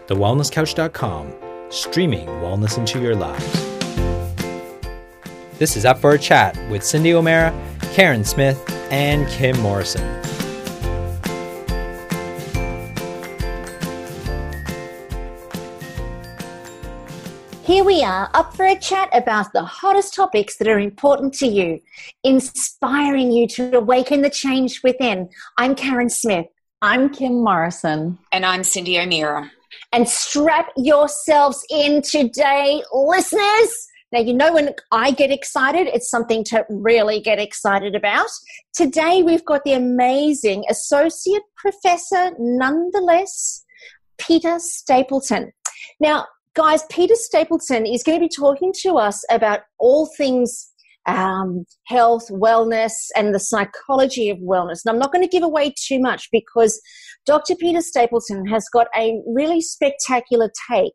thewellnesscouch.com, streaming wellness into your lives. This is Up for a Chat with Cindy O'Meara, Karen Smith, and Kim Morrison. Here we are, up for a chat about the hottest topics that are important to you, inspiring you to awaken the change within. I'm Karen Smith. I'm Kim Morrison. And I'm Cindy O'Meara. And strap yourselves in today, listeners. Now, you know when I get excited, it's something to really get excited about. Today, we've got the amazing Associate Professor, nonetheless, Peta Stapleton. Now, guys, Peta Stapleton is going to be talking to us about all things health, wellness, and the psychology of wellness. And I'm not going to give away too much because Dr. Peta Stapleton has got a really spectacular take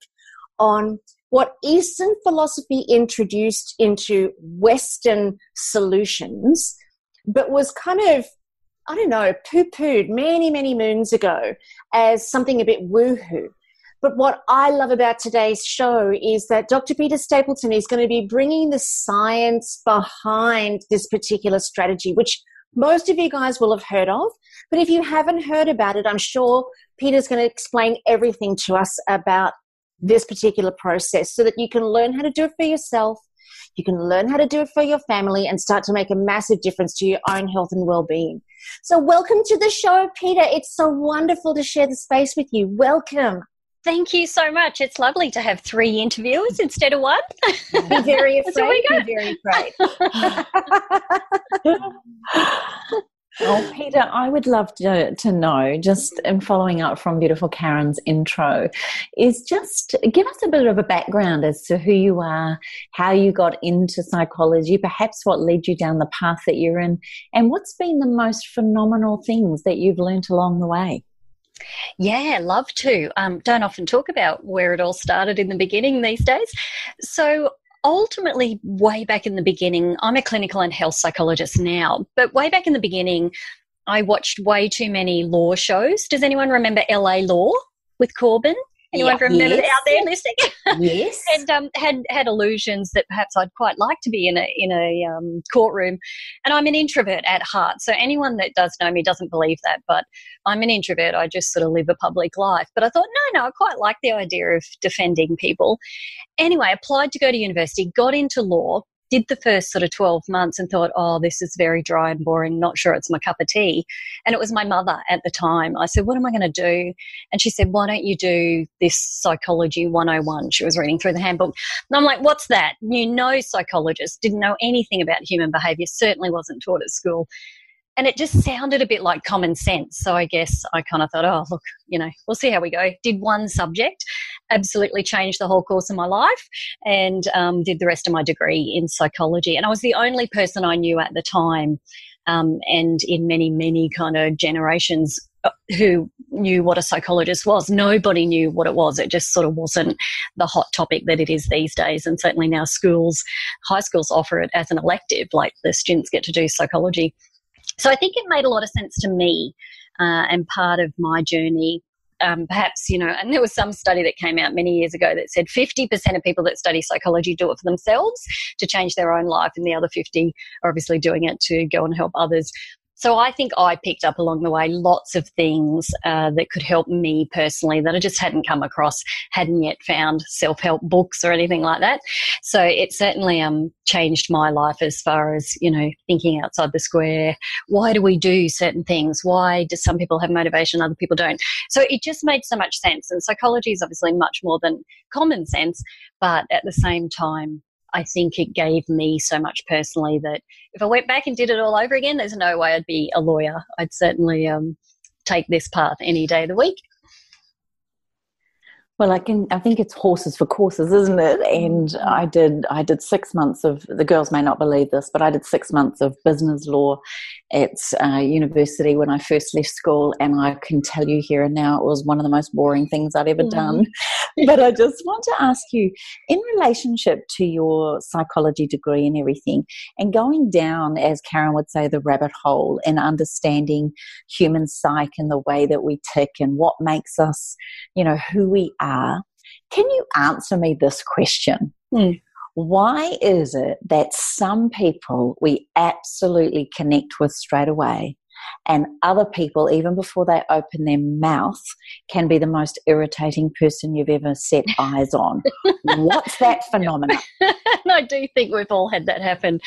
on what Eastern philosophy introduced into Western solutions, but was kind of, I don't know, poo-pooed many, many moons ago as something a bit woo-hoo. But what I love about today's show is that Dr. Peta Stapleton is going to be bringing the science behind this particular strategy, which most of you guys will have heard of. But if you haven't heard about it, I'm sure Peter's going to explain everything to us about this particular process so that you can learn how to do it for yourself, you can learn how to do it for your family, and start to make a massive difference to your own health and well-being. So welcome to the show, Peter. It's so wonderful to share the space with you. Welcome. Thank you so much. It's lovely to have 3 interviewers instead of 1. Be very afraid. Be very afraid. Oh, Peter, I would love to know, just in following up from beautiful Karen's intro, is just give us a bit of a background as to who you are, how you got into psychology, perhaps what led you down the path that you're in, and what's been the most phenomenal things that you've learnt along the way. Yeah, love to. Don't often talk about where it all started in the beginning these days. So ultimately, way back in the beginning, I'm a clinical and health psychologist now, but way back in the beginning, I watched way too many law shows. Does anyone remember LA Law with Corbyn? Anyone remember out there listening? Yes. And had illusions that perhaps I'd quite like to be in a courtroom. And I'm an introvert at heart. So anyone that does know me doesn't believe that, but I'm an introvert. I just sort of live a public life. But I thought, no, I quite like the idea of defending people. Anyway, applied to go to university, got into law, did the first sort of 12 months and thought, oh, this is very dry and boring, not sure it's my cup of tea. And it was my mother at the time. I said, what am I going to do? And she said, why don't you do this Psychology 101? She was reading through the handbook. And I'm like, what's that? Knew no psychologist, didn't know anything about human behaviour, certainly wasn't taught at school. And it just sounded a bit like common sense. So I guess I kind of thought, oh, look, we'll see how we go. Did one subject, absolutely changed the whole course of my life, and did the rest of my degree in psychology. And I was the only person I knew at the time, and in many, many kind of generations who knew what a psychologist was. Nobody knew what it was. It just sort of wasn't the hot topic that it is these days. And certainly now high schools offer it as an elective, like the students get to do psychology. So I think it made a lot of sense to me, and part of my journey, perhaps, and there was some study that came out many years ago that said 50% of people that study psychology do it for themselves to change their own life, and the other 50 are obviously doing it to go and help others. So I think I picked up along the way lots of things that could help me personally that I just hadn't come across, hadn't yet found self-help books or anything like that. So it certainly changed my life as far as, thinking outside the square. Why do we do certain things? Why do some people have motivation, other people don't? So it just made so much sense. And psychology is obviously much more than common sense, but at the same time, I think it gave me so much personally that if I went back and did it all over again, there's no way I'd be a lawyer. I'd certainly take this path any day of the week. Well, I think it's horses for courses, isn't it? And I did 6 months of, the girls may not believe this, but I did 6 months of business law at university when I first left school, and I can tell you here and now it was one of the most boring things I'd ever done. But I just want to ask you, in relationship to your psychology degree and everything, and going down, as Karen would say, the rabbit hole and understanding human psyche and the way that we tick and what makes us, who we are, can you answer me this question? Why is it that some people we absolutely connect with straight away, and other people, even before they open their mouth, can be the most irritating person you've ever set eyes on? What's that phenomenon? I do think we've all had that happen.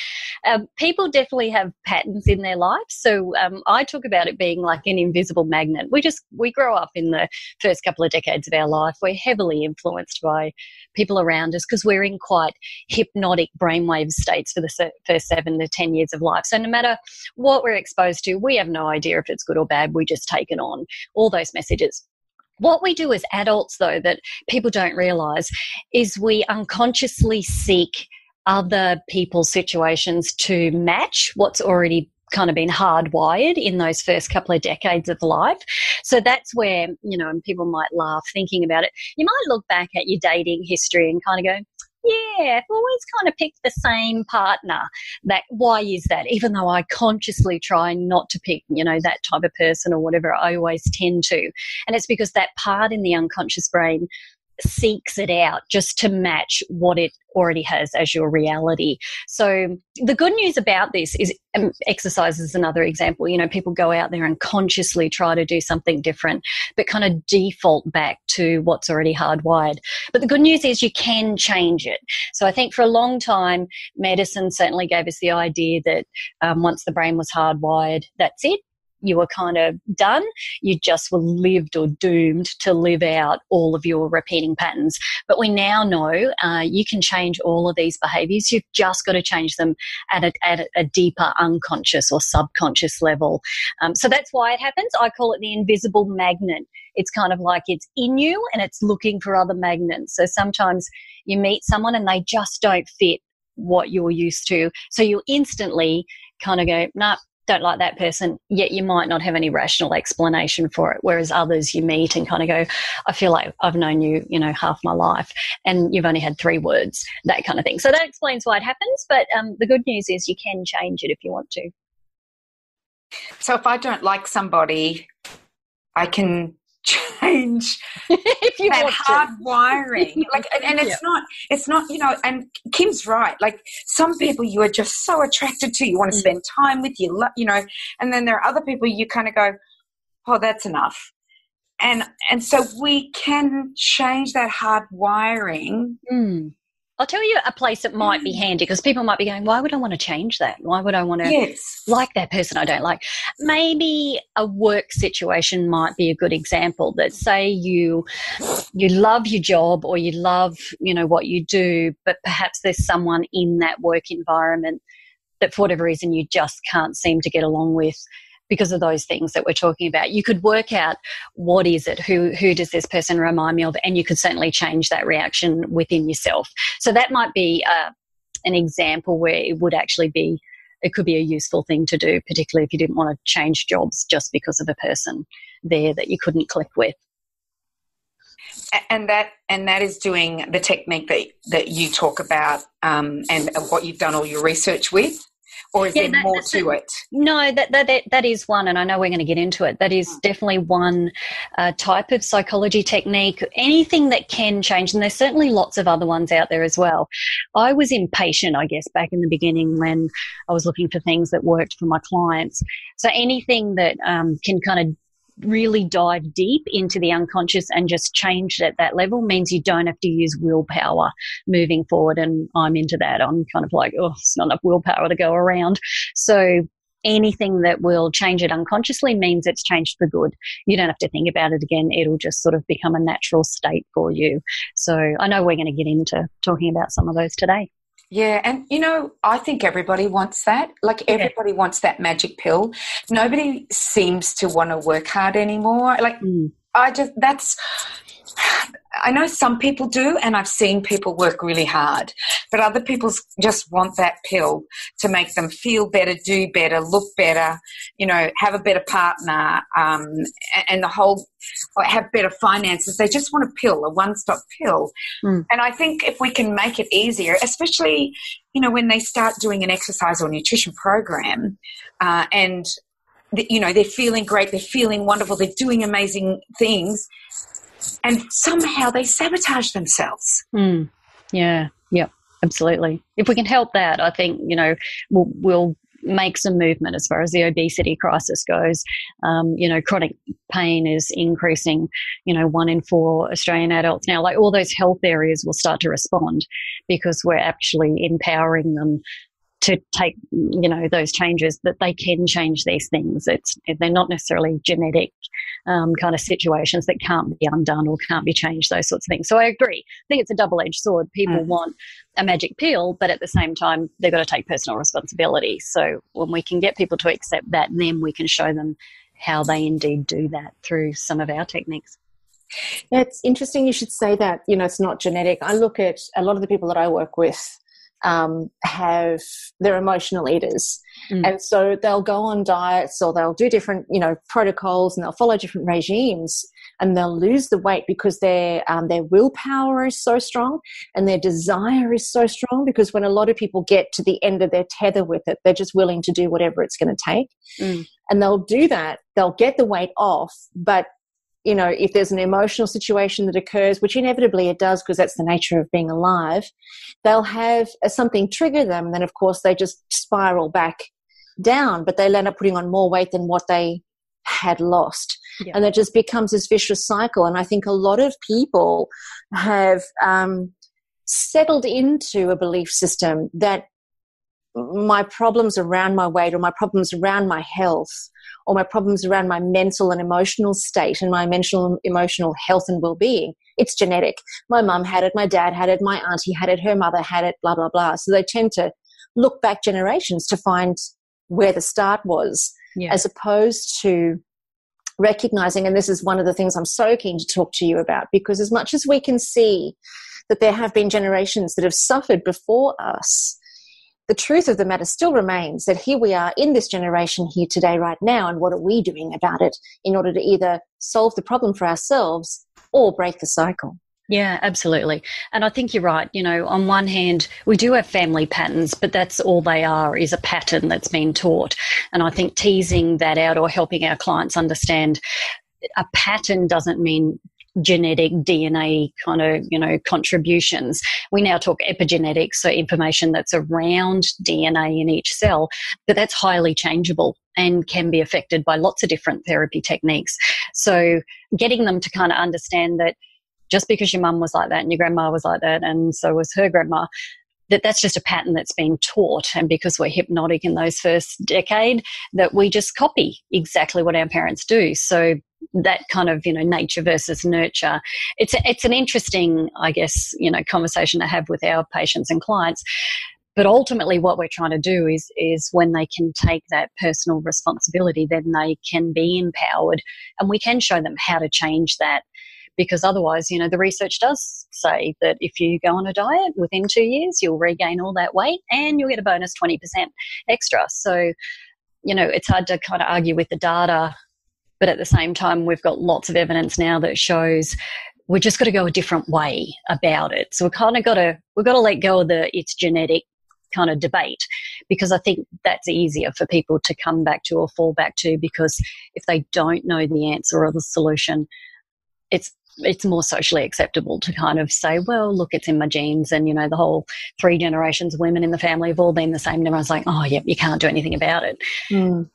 People definitely have patterns in their life. So I talk about it being like an invisible magnet. We grow up in the first couple of decades of our life. We're heavily influenced by people around us because we're in quite hypnotic brainwave states for the first 7 to 10 years of life. So no matter what we're exposed to, we have no idea if it's good or bad. We just take it on, all those messages. What we do as adults, though, that people don't realise, is we unconsciously seek other people's situations to match what's already kind of been hardwired in those first couple of decades of life. So that's where, and people might laugh thinking about it. You might look back at your dating history and kind of go, yeah, I've always kind of picked the same partner. Why is that? Even though I consciously try not to pick, that type of person or whatever, I always tend to. And it's because that part in the unconscious brain seeks it out just to match what it already has as your reality. So the good news about this is exercise is another example. People go out there and consciously try to do something different, but kind of default back to what's already hardwired. But the good news is you can change it. So I think for a long time, medicine certainly gave us the idea that once the brain was hardwired, that's it. You were kind of done. You just were lived or doomed to live out all of your repeating patterns. But we now know you can change all of these behaviours. You've just got to change them at a deeper unconscious or subconscious level. So that's why it happens. I call it the invisible magnet. It's kind of like it's in you and it's looking for other magnets. So sometimes you meet someone and they just don't fit what you're used to. So you instantly kind of go, nah, don't like that person, yet you might not have any rational explanation for it. Whereas others you meet and kind of go, I feel like I've known you, half my life and you've only had 3 words, that kind of thing. So that explains why it happens. But the good news is you can change it if you want to. So if I don't like somebody, I can change if you that want hard wiring. And it's not, and Kim's right. Like some people you are just so attracted to, you want to spend time with, and then there are other people you kind of go, oh, that's enough. And so we can change that hard wiring. I'll tell you a place that might be handy because people might be going, why would I want to change that? Why would I want to like that person I don't like? Maybe a work situation might be a good example. That say you love your job or you love, what you do, but perhaps there's someone in that work environment that for whatever reason you just can't seem to get along with. Because of those things that we're talking about, you could work out what is it, who does this person remind me of, and you could certainly change that reaction within yourself. So that might be an example where it could be a useful thing to do, particularly if you didn't want to change jobs just because of a person there that you couldn't click with. And that is doing the technique that you talk about and what you've done all your research with. Or is there more to it? No, that is one, and I know we're going to get into it. That is definitely one type of psychology technique, anything that can change, and there's certainly lots of other ones out there as well. I was impatient, I guess, back in the beginning when I was looking for things that worked for my clients. So anything that can kind of really dive deep into the unconscious and just change it at that level means you don't have to use willpower moving forward. And I'm into that. I'm kind of like, it's not enough willpower to go around. So anything that will change it unconsciously means it's changed for good. You don't have to think about it again. It'll just sort of become a natural state for you. So I know we're going to get into talking about some of those today. Yeah, and I think everybody wants that. Like everybody wants that magic pill. Nobody seems to want to work hard anymore. Like I know some people do, and I've seen people work really hard, but other people just want that pill to make them feel better, do better, look better, have a better partner, and have better finances. They just want a pill, a one-stop pill. And I think if we can make it easier, especially, when they start doing an exercise or nutrition program, and they're feeling great, they're feeling wonderful, they're doing amazing things, and somehow they sabotage themselves. Yeah, absolutely. If we can help that, I think, we'll make some movement as far as the obesity crisis goes. Chronic pain is increasing, 1 in 4 Australian adults now. Like, all those health areas will start to respond because we're actually empowering them to take, those changes, that they can change these things. They're not necessarily genetic kind of situations that can't be undone or can't be changed, those sorts of things. So I agree. I think it's a double-edged sword. People want a magic pill, but at the same time, they've got to take personal responsibility. So when we can get people to accept that, then we can show them how they indeed do that through some of our techniques. Yeah, it's interesting you should say that, it's not genetic. I look at a lot of the people that I work with they're emotional eaters. And so they'll go on diets, or they'll do different, protocols, and they'll follow different regimes, and they'll lose the weight because their willpower is so strong and their desire is so strong, because when a lot of people get to the end of their tether with it, they're just willing to do whatever it's going to take. And they'll do that. They'll get the weight off, but if there's an emotional situation that occurs, which inevitably it does because that's the nature of being alive, they'll have something trigger them, and then, of course, they just spiral back down, but they'll end up putting on more weight than what they had lost. Yeah. And it just becomes this vicious cycle. And I think a lot of people have settled into a belief system that my problems around my weight, or my problems around my health, or my problems around my mental and emotional state and my mental emotional health and well-being, it's genetic. My mum had it, my dad had it, my auntie had it, her mother had it, blah, blah, blah. So they tend to look back generations to find where the start was, as opposed to recognizing, and this is one of the things I'm so keen to talk to you about, because as much as we can see that there have been generations that have suffered before us, the truth of the matter still remains that here we are in this generation here today, right now, and what are we doing about it in order to either solve the problem for ourselves or break the cycle? Yeah, absolutely. And I think you're right. On one hand, we do have family patterns, but that's all they are, is a pattern that's been taught. And I think teasing that out, or helping our clients understand a pattern, doesn't mean genetic DNA kind of, contributions. We now talk epigenetics, so information that's around DNA in each cell, but that's highly changeable and can be affected by lots of different therapy techniques. So getting them to kind of understand that just because your mum was like that and your grandma was like that and so was her grandma, that's just a pattern that's been taught. And because we're hypnotic in those first decade, that we just copy exactly what our parents do. So that kind of, nature versus nurture, it's an interesting, I guess, conversation to have with our patients and clients. But ultimately what we're trying to do is when they can take that personal responsibility, then they can be empowered, and we can show them how to change that. Because otherwise, the research does say that if you go on a diet, within 2 years, you'll regain all that weight and you'll get a bonus 20% extra. So, it's hard to kind of argue with the data, but at the same time, we've got lots of evidence now that shows we've just got to go a different way about it. So we've got to let go of the it's genetic kind of debate, because I think that's easier for people to come back to or fall back to, because if they don't know the answer or the solution, it's more socially acceptable to kind of say, well, look, it's in my genes, and, the whole 3 generations of women in the family have all been the same. And everyone's like, oh, yeah, you can't do anything about it.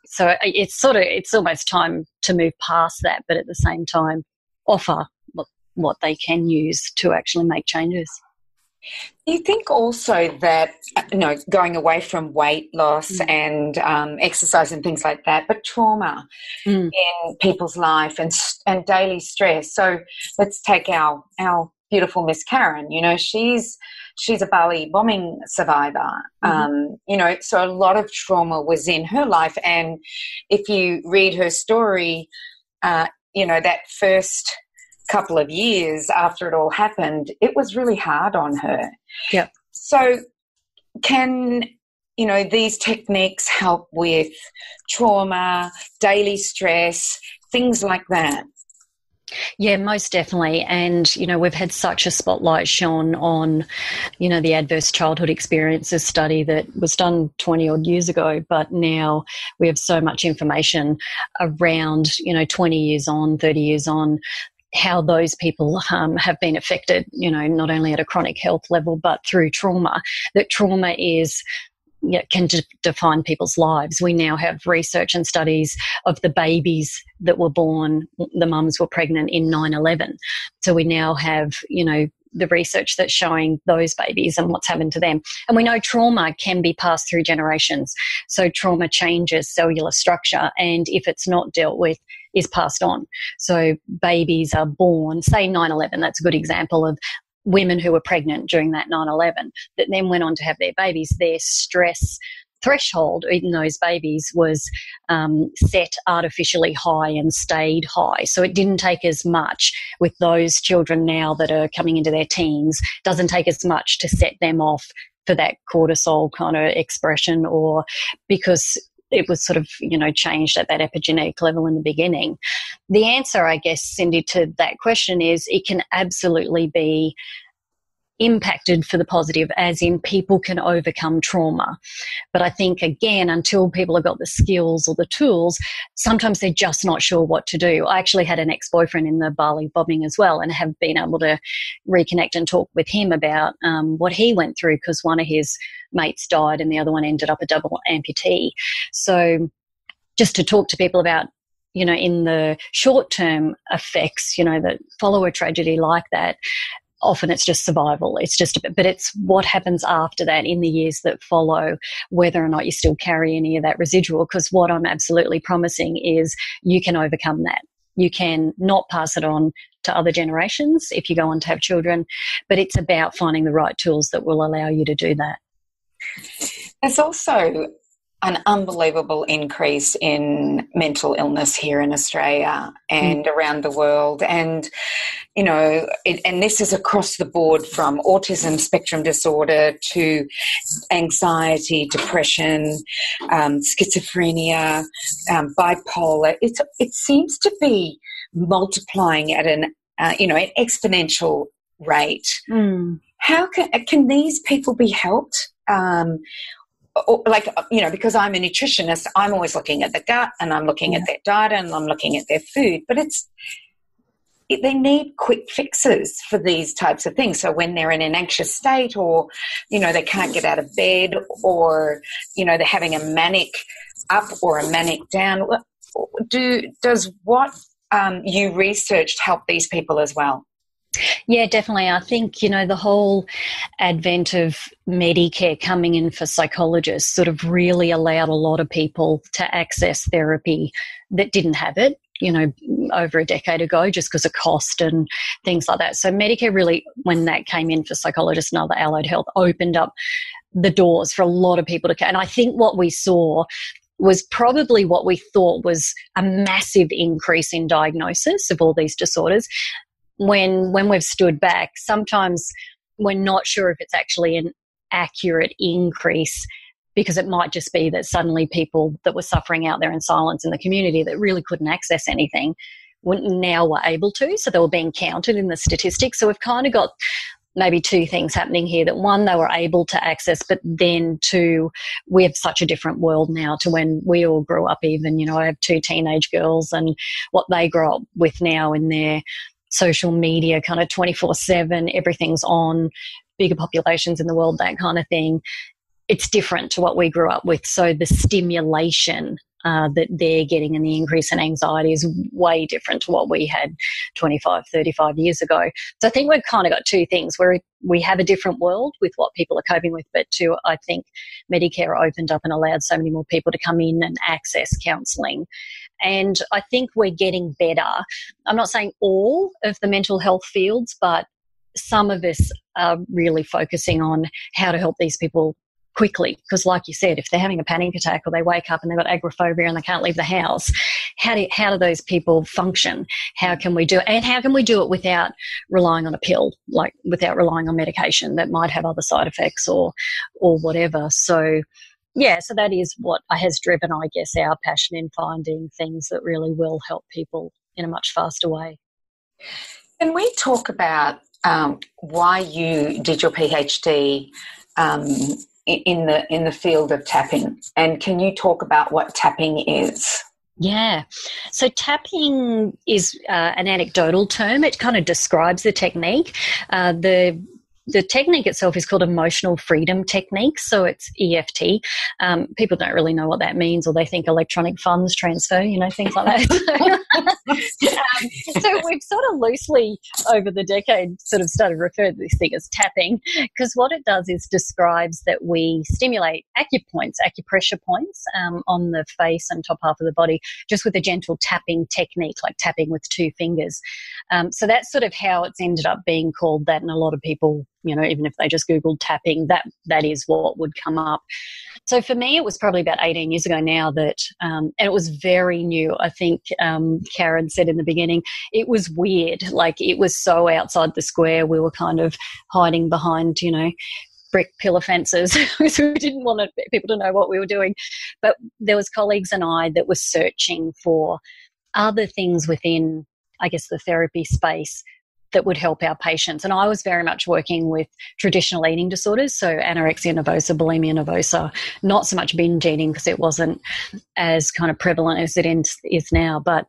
So it's almost time to move past that, but at the same time offer what they can use to actually make changes. Do you think also that, going away from weight loss and exercise and things like that, but trauma in people's life and daily stress? So let's take our beautiful Miss Karen. She's a Bali bombing survivor. So a lot of trauma was in her life. And if you read her story, that first couple of years after it all happened, it was really hard on her. Yeah. So can, these techniques help with trauma, daily stress, things like that? Yeah, most definitely. And, we've had such a spotlight shone on, the adverse childhood experiences study that was done 20 odd years ago. But now we have so much information around, 20 years on, 30 years on, how those people have been affected, not only at a chronic health level, but through trauma, that trauma can define people's lives. We now have research and studies of the babies that were born, the mums were pregnant in 9/11. So we now have, the research that's showing those babies and what's happened to them. And we know trauma can be passed through generations. So trauma changes cellular structure, and if it's not dealt with, is passed on. So babies are born, say 9/11, that's a good example of women who were pregnant during that 9/11 that then went on to have their babies. Their stress threshold in those babies was set artificially high and stayed high. So it didn't take as much with those children now that are coming into their teens, doesn't take as much to set them off for that cortisol kind of expression, or because it was sort of, changed at that epigenetic level in the beginning. The answer, I guess, Cindy, to that question is it can absolutely be impacted for the positive, as in people can overcome trauma. But I think, again, until people have got the skills or the tools, sometimes they're just not sure what to do. I actually had an ex-boyfriend in the Bali bombing as well, and have been able to reconnect and talk with him about what he went through, because one of his mates died and the other one ended up a double amputee. So just to talk to people about, in the short-term effects, that follow a tragedy like that, often it's just survival. But it's what happens after that in the years that follow, whether or not you still carry any of that residual. Because what I'm absolutely promising is you can overcome that. You can not pass it on to other generations if you go on to have children, but it's about finding the right tools that will allow you to do that. There's also an unbelievable increase in mental illness here in Australia and around the world. And, and this is across the board, from autism spectrum disorder to anxiety, depression, schizophrenia, bipolar. It seems to be multiplying at an exponential rate. How can these people be helped? Because I'm a nutritionist, I'm always looking at the gut, and I'm looking at their diet, and I'm looking at their food. But they need quick fixes for these types of things. So when they're in an anxious state, or, they can't get out of bed, or, they're having a manic up or a manic down, does what you researched help these people as well? Yeah, definitely. I think, the whole advent of Medicare coming in for psychologists sort of really allowed a lot of people to access therapy that didn't have it, over a decade ago, just because of cost and things like that. So Medicare really, when that came in for psychologists and other allied health, opened up the doors for a lot of people to, and I think what we saw was probably what we thought was a massive increase in diagnosis of all these disorders. When we've stood back, sometimes we're not sure if it's actually an accurate increase, because it might just be that suddenly people that were suffering out there in silence in the community that really couldn't access anything now were able to, so they were being counted in the statistics. So we've kind of got maybe two things happening here, that one, they were able to access, but then two, we have such a different world now to when we all grew up. Even, I have two teenage girls, and what they grow up with now in their social media, kind of 24/7, everything's on, bigger populations in the world, that kind of thing. It's different to what we grew up with. So the stimulation that they're getting and the increase in anxiety is way different to what we had 25, 35 years ago. So I think we've kind of got two things where we have a different world with what people are coping with, but two, I think Medicare opened up and allowed so many more people to come in and access counselling. And I think we're getting better. I'm not saying all of the mental health fields, but some of us are really focusing on how to help these people quickly, because like you said, if they're having a panic attack or they wake up and they've got agoraphobia and they can't leave the house, how do those people function? How can we do it? And how can we do it without relying on a pill, like without relying on medication that might have other side effects or whatever? So yeah, so that is what has driven, I guess, our passion in finding things that really will help people in a much faster way. Can we talk about why you did your PhD in the field of tapping, and can you talk about what tapping is? Yeah. So tapping is an anecdotal term. It kind of describes the technique. The technique itself is called emotional freedom technique, so it's EFT. People don't really know what that means, or they think electronic funds transfer, things like that. So we've sort of loosely, over the decade, sort of started referring to this thing as tapping, because what it does is describes that we stimulate acupressure points on the face and top half of the body, just with a gentle tapping technique, like tapping with two fingers. So that's sort of how it's ended up being called that, and a lot of people, even if they just Googled tapping, that is what would come up. So for me, it was probably about 18 years ago now that, and it was very new. I think Karen said in the beginning, it was weird. Like, it was so outside the square. We were kind of hiding behind, brick pillar fences because we didn't want people to know what we were doing. But there was colleagues and I that were searching for other things within, I guess, the therapy space that would help our patients. And I was very much working with traditional eating disorders, so anorexia nervosa, bulimia nervosa, not so much binge eating because it wasn't as kind of prevalent as it is now, but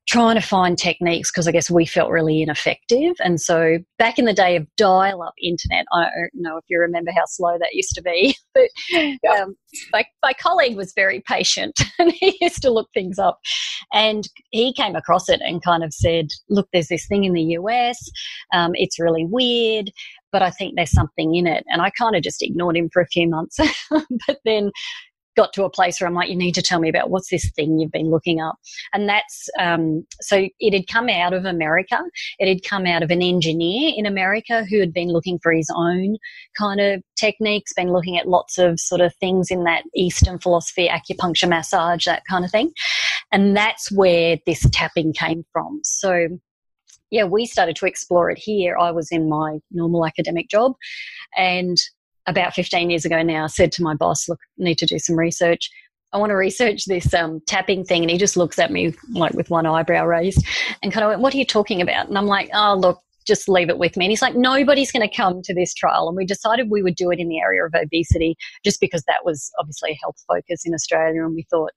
trying to find techniques because I guess we felt really ineffective. And so back in the day of dial-up internet, I don't know if you remember how slow that used to be, but my colleague was very patient and he used to look things up. And he came across it and kind of said, look, there's this thing in the US. It's really weird, but I think there's something in it. And I kind of just ignored him for a few months, but then got to a place where I'm like, you need to tell me about what's this thing you've been looking up. And that's, so it had come out of America. It had come out of an engineer in America who had been looking for his own kind of techniques, been looking at lots of sort of things in that Eastern philosophy, acupuncture, massage, that kind of thing. And that's where this tapping came from. So yeah, we started to explore it here. I was in my normal academic job, and about 15 years ago now, I said to my boss, look, I need to do some research. I want to research this tapping thing. And he just looks at me like with one eyebrow raised and kind of went, what are you talking about? And I'm like, oh, look, just leave it with me. And he's like, nobody's going to come to this trial. And we decided we would do it in the area of obesity just because that was obviously a health focus in Australia. And we thought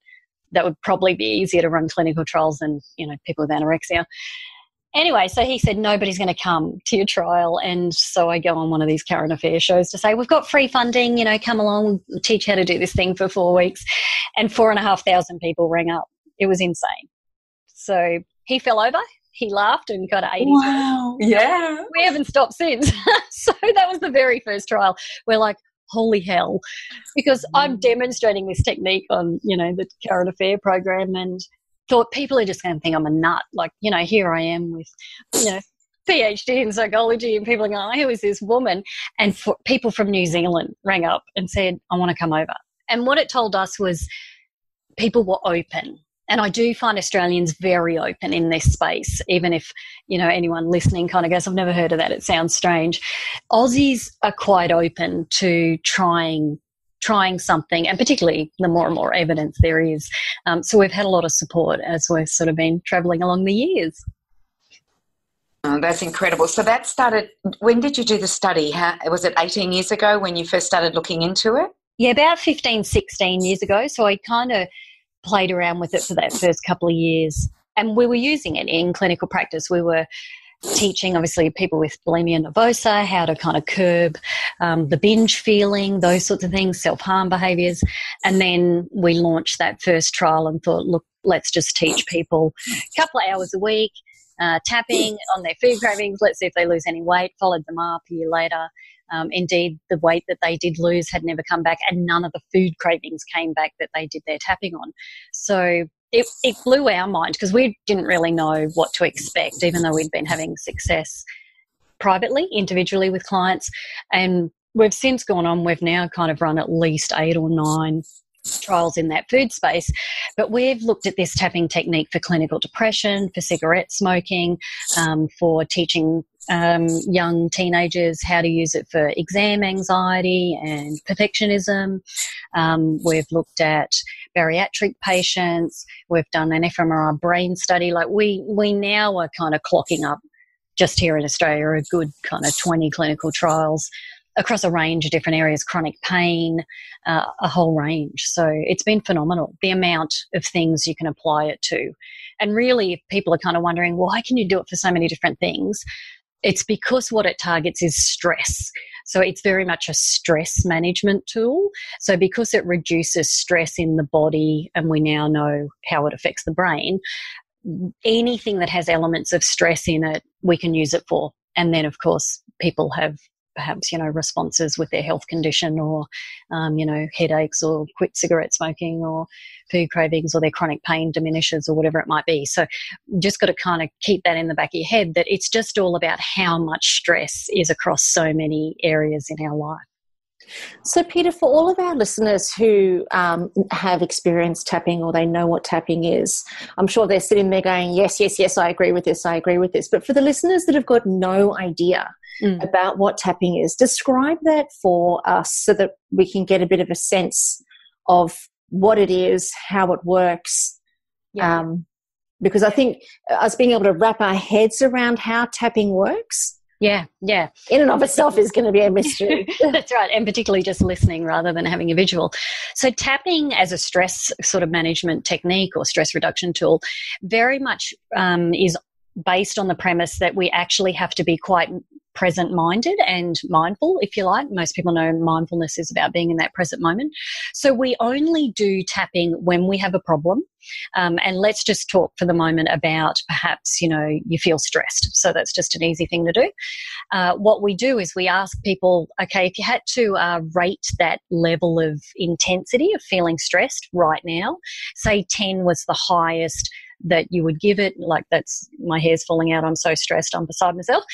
that would probably be easier to run clinical trials than, people with anorexia. Anyway, so he said, nobody's going to come to your trial. And so I go on one of these current affairs shows to say, we've got free funding, come along, we'll teach how to do this thing for 4 weeks. And 4,500 people rang up. It was insane. So he fell over, he laughed and kind of ate his Wow. Yeah. We haven't stopped since. So that was the very first trial. We're like, holy hell, because I'm demonstrating this technique on, the current affair program, and thought people are just going to think I'm a nut. Like, here I am with, PhD in psychology, and people are going, who is this woman? And people from New Zealand rang up and said, I want to come over. And what it told us was people were open. And I do find Australians very open in this space, even if, anyone listening kind of goes, I've never heard of that, it sounds strange. Aussies are quite open to trying something, and particularly the more and more evidence there is. So we've had a lot of support as we've sort of been travelling along the years. Oh, that's incredible. So that started, when did you do the study? Was it 18 years ago when you first started looking into it? Yeah, about 15, 16 years ago. So I kind of played around with it for that first couple of years. And we were using it in clinical practice. We were teaching, obviously, people with bulimia nervosa how to kind of curb the binge feeling, those sorts of things, self-harm behaviours. And then we launched that first trial and thought, look, let's just teach people a couple of hours a week, tapping on their food cravings. Let's see if they lose any weight. Followed them up a year later. Indeed, the weight that they did lose had never come back, and none of the food cravings came back that they did their tapping on. So it blew our mind because we didn't really know what to expect, even though we'd been having success privately, individually with clients. And we've since gone on, we've now kind of run at least 8 or 9 trials in that food space, but we've looked at this tapping technique for clinical depression, for cigarette smoking, for teaching young teenagers how to use it for exam anxiety and perfectionism. We've looked at bariatric patients. We've done an fMRI brain study. Like we now are kind of clocking up just here in Australia a good kind of 20 clinical trials across a range of different areas, chronic pain, a whole range. So it's been phenomenal, the amount of things you can apply it to. And really, if people are kind of wondering, why can you do it for so many different things? It's because what it targets is stress. So it's very much a stress management tool. So because it reduces stress in the body, and we now know how it affects the brain, anything that has elements of stress in it, we can use it for. And then, of course, people have perhaps, responses with their health condition or, headaches or quit cigarette smoking or food cravings or their chronic pain diminishes or whatever it might be. So just got to kind of keep that in the back of your head, that it's just all about how much stress is across so many areas in our life. So, Peta, for all of our listeners who have experienced tapping or they know what tapping is, I'm sure they're sitting there going, yes, I agree with this. But for the listeners that have got no idea about what tapping is, describe that for us so that we can get a bit of a sense of what it is, how it works. Yeah. Because I think us being able to wrap our heads around how tapping works, yeah, in and of itself is going to be a mystery. That's right, and particularly just listening rather than having a visual. So tapping as a stress sort of management technique or stress reduction tool very much is based on the premise that we actually have to be quite present-minded and mindful, if you like. Most people know mindfulness is about being in that present moment. So we only do tapping when we have a problem. And let's just talk for the moment about perhaps, you feel stressed. So that's just an easy thing to do. What we do is we ask people, okay, if you had to rate that level of intensity of feeling stressed right now, say 10 was the highest that you would give it, like that's my hair's falling out, I'm so stressed, I'm beside myself,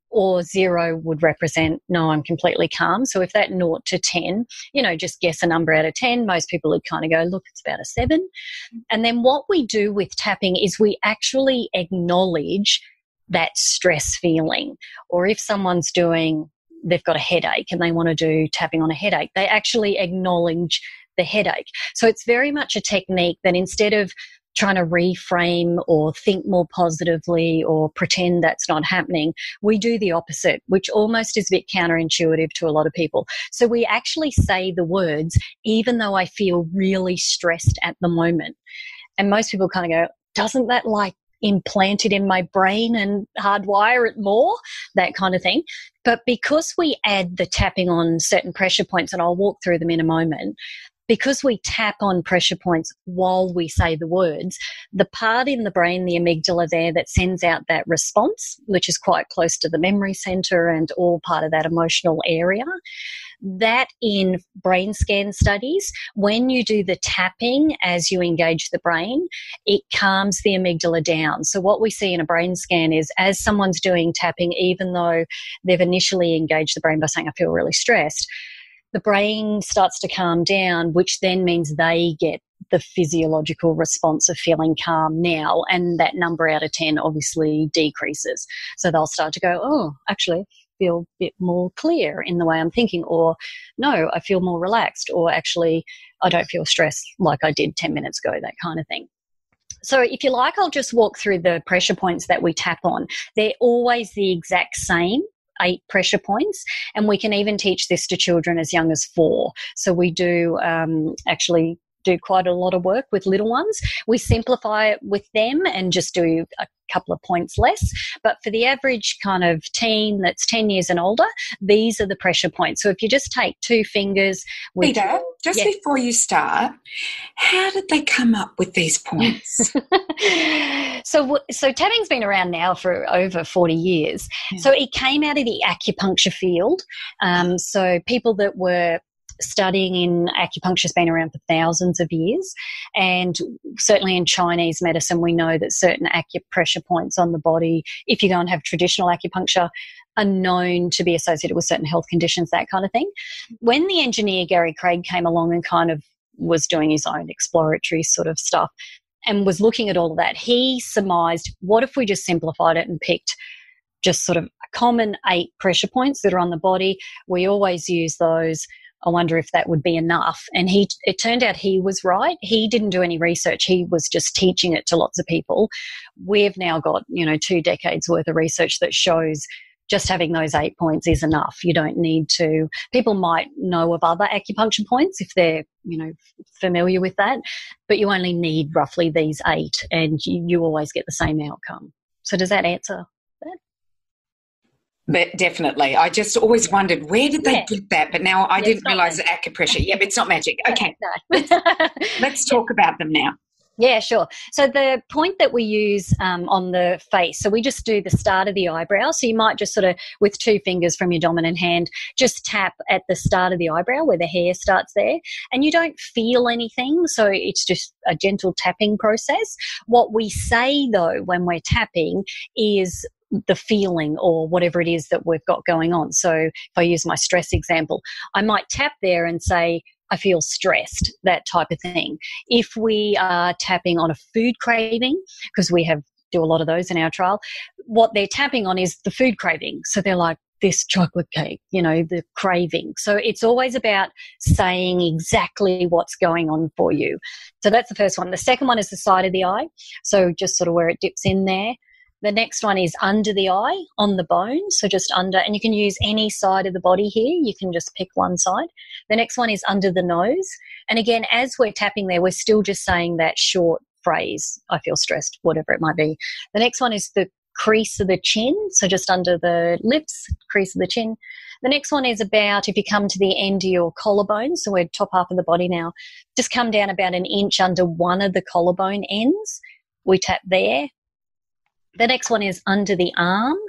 or 0 would represent, no, I'm completely calm. So if that 0 to 10, just guess a number out of 10, most people would kind of go, look, it's about a 7. And then what we do with tapping is we actually acknowledge that stress feeling. Or if someone's they've got a headache and they want to do tapping on a headache, they actually acknowledge the headache. So it's very much a technique that instead of trying to reframe or think more positively or pretend that's not happening, we do the opposite, which almost is a bit counterintuitive to a lot of people. So we actually say the words, even though I feel really stressed at the moment. And most people kind of go, doesn't that implant it in my brain and hardwire it more? That kind of thing. But because we add the tapping on certain pressure points, and I'll walk through them in a moment, because we tap on pressure points while we say the words, the part in the brain, the amygdala there, that sends out that response, which is quite close to the memory center and all part of that emotional area, that in brain scan studies, when you do the tapping as you engage the brain, it calms the amygdala down. So what we see in a brain scan is as someone's doing tapping, even though they've initially engaged the brain by saying, I feel really stressed, the brain starts to calm down, which then means they get the physiological response of feeling calm now, and that number out of 10 obviously decreases. So they'll start to go, oh, actually, I feel a bit more clear in the way I'm thinking, or no, I feel more relaxed, or actually, I don't feel stressed like I did 10 minutes ago, that kind of thing. So if you like, I'll just walk through the pressure points that we tap on. They're always the exact same, 8 pressure points, and we can even teach this to children as young as 4. So we do actually do quite a lot of work with little ones. We simplify it with them and just do a couple of points less. But for the average kind of teen that's 10 years and older, these are the pressure points. So if you just take 2 fingers. Peta, before you start, how did they come up with these points? So tapping's been around now for over 40 years. Yeah. So it came out of the acupuncture field. So people that were studying in acupuncture has been around for thousands of years, and certainly in Chinese medicine we know that certain acupressure points on the body, if you go and have traditional acupuncture, are known to be associated with certain health conditions, that kind of thing. When the engineer Gary Craig came along and kind of was doing his own exploratory sort of stuff and was looking at all of that, he surmised, what if we just simplified it and picked just sort of common 8 pressure points that are on the body? We always use those. I wonder if that would be enough. And it turned out he was right. He didn't do any research. He was just teaching it to lots of people. We've now got, 2 decades worth of research that shows just having those 8 points is enough. You don't need to. People might know of other acupuncture points if they're, familiar with that, but you only need roughly these 8 and you always get the same outcome. So does that answer that? But definitely. I just always wondered, where did they get that? But now I didn't realise that acupressure. Yeah, but it's not magic. Okay. No. Let's talk about them now. Yeah, sure. So the point that we use on the face, so we just do the start of the eyebrow. So you might just sort of, with 2 fingers from your dominant hand, just tap at the start of the eyebrow where the hair starts there. And you don't feel anything, so it's just a gentle tapping process. What we say, though, when we're tapping is the feeling or whatever it is that we've got going on. So if I use my stress example, I might tap there and say, I feel stressed, that type of thing. If we are tapping on a food craving, because we do a lot of those in our trial, what they're tapping on is the food craving. So they're like, this chocolate cake, the craving. So it's always about saying exactly what's going on for you. So that's the first one. The second one is the side of the eye. So just sort of where it dips in there. The next one is under the eye, on the bone, so just under, and you can use any side of the body here. You can just pick one side. The next one is under the nose. And again, as we're tapping there, we're still just saying that short phrase, I feel stressed, whatever it might be. The next one is the crease of the chin, so just under the lips, crease of the chin. The next one is about, if you come to the end of your collarbone, so we're top half of the body now, just come down about an inch under one of the collarbone ends. We tap there. The next one is under the arm.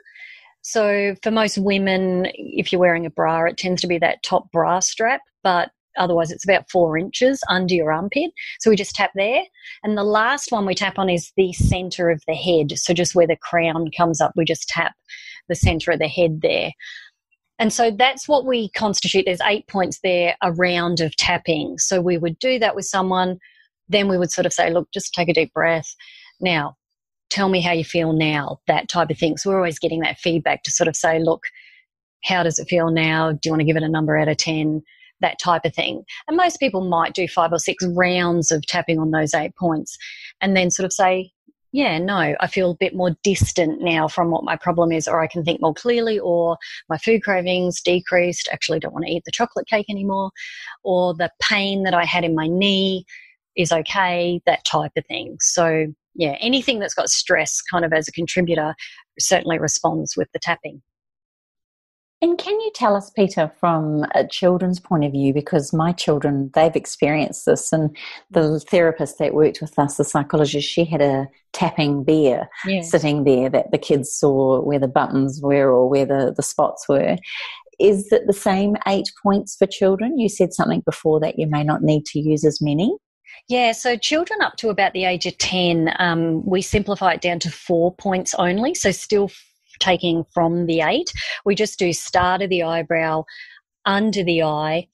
So for most women, if you're wearing a bra, it tends to be that top bra strap, but otherwise it's about 4 inches under your armpit. So we just tap there. And the last one we tap on is the centre of the head. So just where the crown comes up, we just tap the centre of the head there. And so that's what we constitute. There's 8 points there, a round of tapping. So we would do that with someone. Then we would sort of say, look, just take a deep breath. Now, tell me how you feel now, that type of thing. So we're always getting that feedback to sort of say, look, how does it feel now? Do you want to give it a number out of 10? That type of thing. And most people might do 5 or 6 rounds of tapping on those 8 points and then sort of say, yeah, no, I feel a bit more distant now from what my problem is, or I can think more clearly, or my food cravings decreased, actually don't want to eat the chocolate cake anymore, or the pain that I had in my knee is okay, that type of thing. So yeah, anything that's got stress kind of as a contributor certainly responds with the tapping. And can you tell us, Peta, from a children's point of view, because my children, they've experienced this, and the therapist that worked with us, the psychologist, she had a tapping bear sitting there that the kids saw where the buttons were or where the spots were. Is it the same 8 points for children? You said something before that you may not need to use as many. Yeah, so children up to about the age of 10, we simplify it down to 4 points only, so still taking from the 8. We just do start of the eyebrow, under the eye.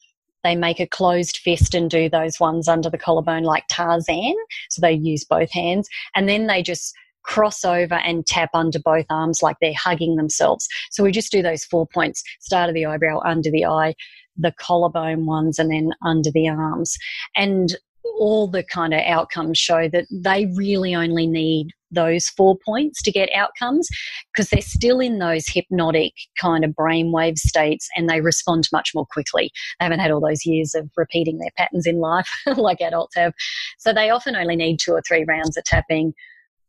They make a closed fist and do those ones under the collarbone like Tarzan, so they use both hands, and then they just cross over and tap under both arms like they're hugging themselves. So we just do those 4 points, start of the eyebrow, under the eye, the collarbone ones, and then under the arms. And all the kind of outcomes show that they really only need those 4 points to get outcomes, because they're still in those hypnotic kind of brainwave states and they respond much more quickly. They haven't had all those years of repeating their patterns in life like adults have. So they often only need 2 or 3 rounds of tapping,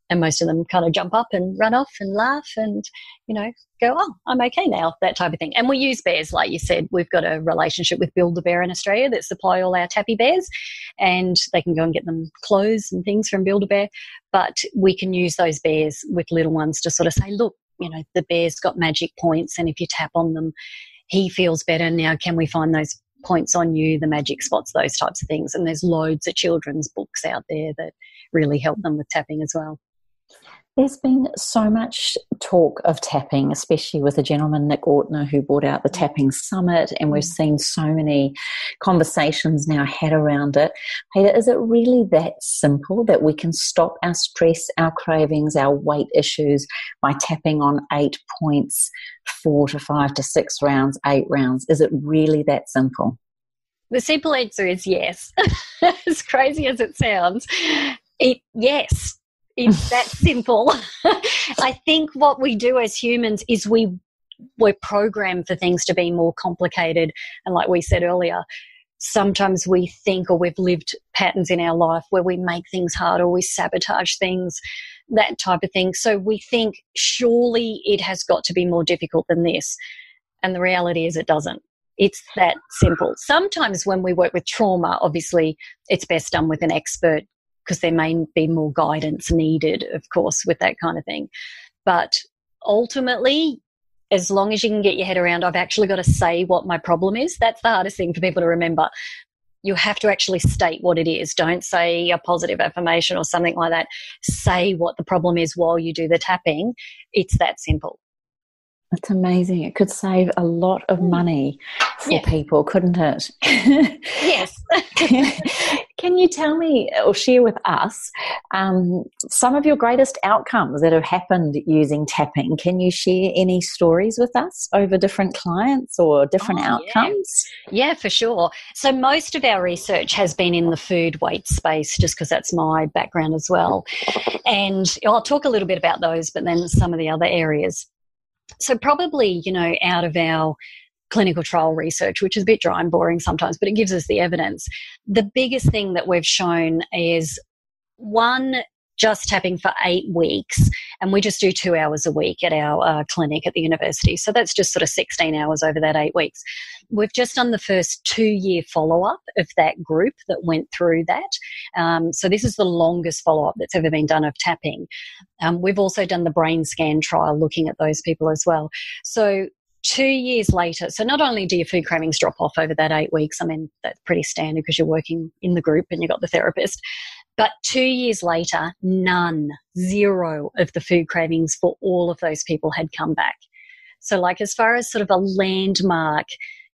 and most of them kind of jump up and run off and laugh and, go, oh, I'm okay now, that type of thing. And we use bears, like you said. We've got a relationship with Build-A-Bear in Australia that supply all our tappy bears, and they can go and get them clothes and things from Build-A-Bear. But we can use those bears with little ones to sort of say, look, the bear's got magic points, and if you tap on them, he feels better. Now, can we find those points on you, the magic spots, those types of things? And there's loads of children's books out there that really help them with tapping as well. There's been so much talk of tapping, especially with a gentleman, Nick Ortner, who brought out the Tapping Summit, and we've seen so many conversations now had around it. Peta, is it really that simple that we can stop our stress, our cravings, our weight issues by tapping on 8 points, 4 to 5 to 6 rounds, 8 rounds? Is it really that simple? The simple answer is yes. As crazy as it sounds, yes. It's that simple. I think what we do as humans is we're programmed for things to be more complicated. And like we said earlier, sometimes we think, or we've lived patterns in our life where we make things hard or we sabotage things, that type of thing. So we think surely it has got to be more difficult than this. And the reality is it doesn't. It's that simple. Sometimes when we work with trauma, obviously it's best done with an expert, because there may be more guidance needed, of course, with that kind of thing. But ultimately, as long as you can get your head around, I've actually got to say what my problem is. That's the hardest thing for people to remember. You have to actually state what it is. Don't say a positive affirmation or something like that. Say what the problem is while you do the tapping. It's that simple. That's amazing. It could save a lot of money for people, couldn't it? Yes. Can you tell me or share with us some of your greatest outcomes that have happened using tapping? Can you share any stories with us over different clients or different outcomes? Yeah, for sure. So most of our research has been in the food weight space, just because that's my background as well. And I'll talk a little bit about those, but then some of the other areas. So probably, out of our clinical trial research, which is a bit dry and boring sometimes, but it gives us the evidence. The biggest thing that we've shown is, one, just tapping for 8 weeks, and we just do 2 hours a week at our clinic at the university. So that's just sort of 16 hours over that 8 weeks. We've just done the first 2-year follow-up of that group that went through that. So this is the longest follow-up that's ever been done of tapping. We've also done the brain scan trial looking at those people as well. So 2 years later, so not only do your food cravings drop off over that 8 weeks, I mean, that's pretty standard because you're working in the group and you've got the therapist, but 2 years later, zero of the food cravings for all of those people had come back. So like as far as sort of a landmark,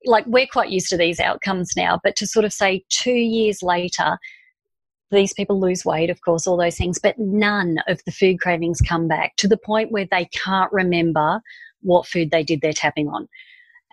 like we're quite used to these outcomes now, but to sort of say 2 years later, these people lose weight, of course, all those things, but none of the food cravings come back, to the point where they can't remember what food they did their tapping on.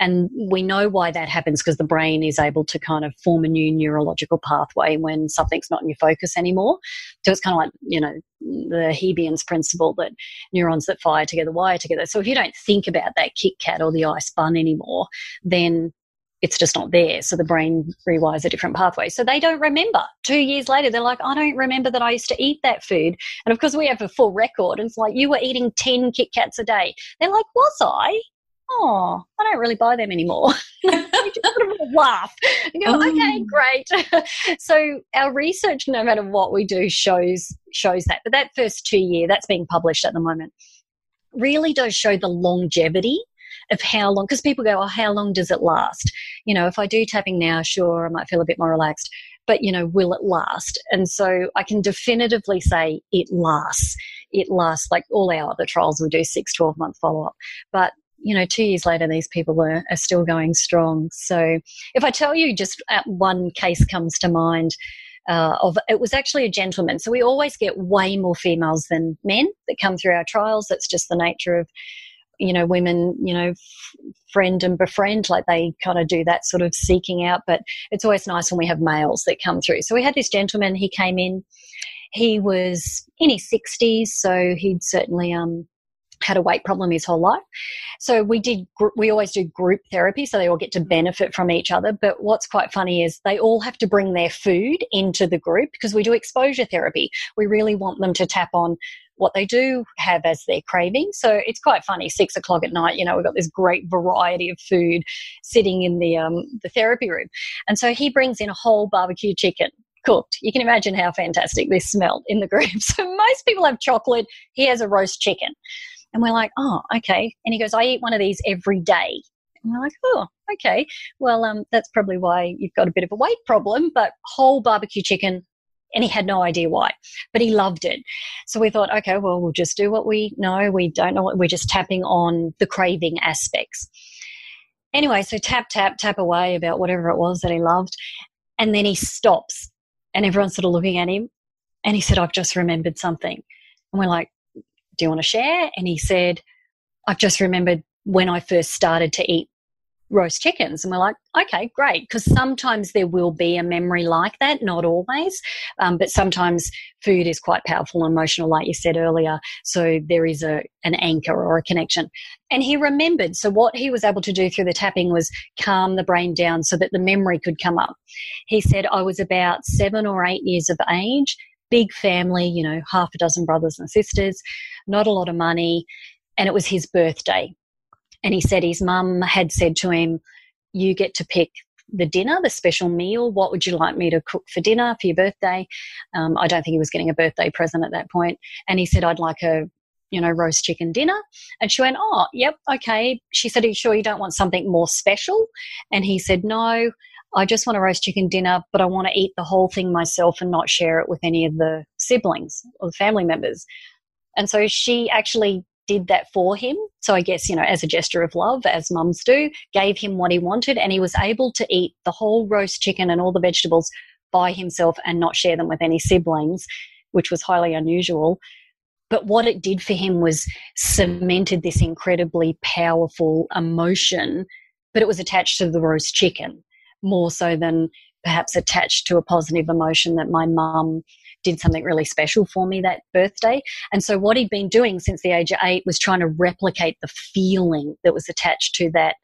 And we know why that happens, because the brain is able to kind of form a new neurological pathway when something's not in your focus anymore. So it's kind of like, the Hebbian's principle, that neurons that fire together wire together. So if you don't think about that Kit Kat or the ice bun anymore, then it's just not there. So the brain rewires a different pathway. So they don't remember. 2 years later, they're like, I don't remember that I used to eat that food. And of course, we have a full record. And it's like, you were eating 10 Kit Kats a day. They're like, was I? Oh, I don't really buy them anymore. You just sort of laugh and go, okay, great. So our research, no matter what we do, shows that. But that first 2 year, that's being published at the moment, really does show the longevity of how long, because people go, how long does it last? If I do tapping now, sure, I might feel a bit more relaxed, but, will it last? And so I can definitively say it lasts. It lasts, like all our other trials, we do 12-month follow-up. But 2 years later, these people are still going strong. So if I tell you, just one case comes to mind, it was actually a gentleman. So we always get way more females than men that come through our trials. That's just the nature of, women, friend and befriend, like they kind of do that sort of seeking out. But it's always nice when we have males that come through. So we had this gentleman, he came in, he was in his 60s, so he'd certainly had a weight problem his whole life. So we always do group therapy, so they all get to benefit from each other. But what's quite funny is they all have to bring their food into the group, because we do exposure therapy. We really want them to tap on what they do have as their craving. So it's quite funny, 6 o'clock at night, we've got this great variety of food sitting in the therapy room. And so he brings in a whole barbecue chicken, cooked. You can imagine how fantastic this smelled in the group. So most people have chocolate. He has a roast chicken. And we're like, oh, okay. And he goes, I eat one of these every day. And we're like, oh, okay. Well, that's probably why you've got a bit of a weight problem, but whole barbecue chicken And he had no idea why, but he loved it. So we thought, okay, well, we'll just do what we know. We don't know what we're just tapping on the craving aspects. Anyway, so tap away about whatever it was that he loved. And then he stops and everyone's sort of looking at him. And he said, I've just remembered something. And we're like, do you want to share? And he said, I've just remembered when I first started to eat roast chickens. And we're like, okay, great. Because sometimes there will be a memory like that, not always. But sometimes food is quite powerful and emotional, like you said earlier. So there is an anchor or a connection. And he remembered. So what he was able to do through the tapping was calm the brain down so that the memory could come up. He said, I was about 7 or 8 years of age, big family, you know, half a dozen brothers and sisters, not a lot of money. And it was his birthday. And he said his mum had said to him, you get to pick the dinner, the special meal. What would you like me to cook for dinner for your birthday? I don't think he was getting a birthday present at that point. And he said, I'd like a, roast chicken dinner. And she went, oh, yep, okay. She said, are you sure you don't want something more special? And he said, no, I just want a roast chicken dinner, but I want to eat the whole thing myself and not share it with any of the siblings or the family members. And so she actually did that for him. So I guess, as a gesture of love, as mums do, gave him what he wanted, and he was able to eat the whole roast chicken and all the vegetables by himself and not share them with any siblings, which was highly unusual. But what it did for him was cemented this incredibly powerful emotion, but it was attached to the roast chicken more so than perhaps attached to a positive emotion that my mum did something really special for me that birthday. And so what he'd been doing since the age of 8 was trying to replicate the feeling that was attached to that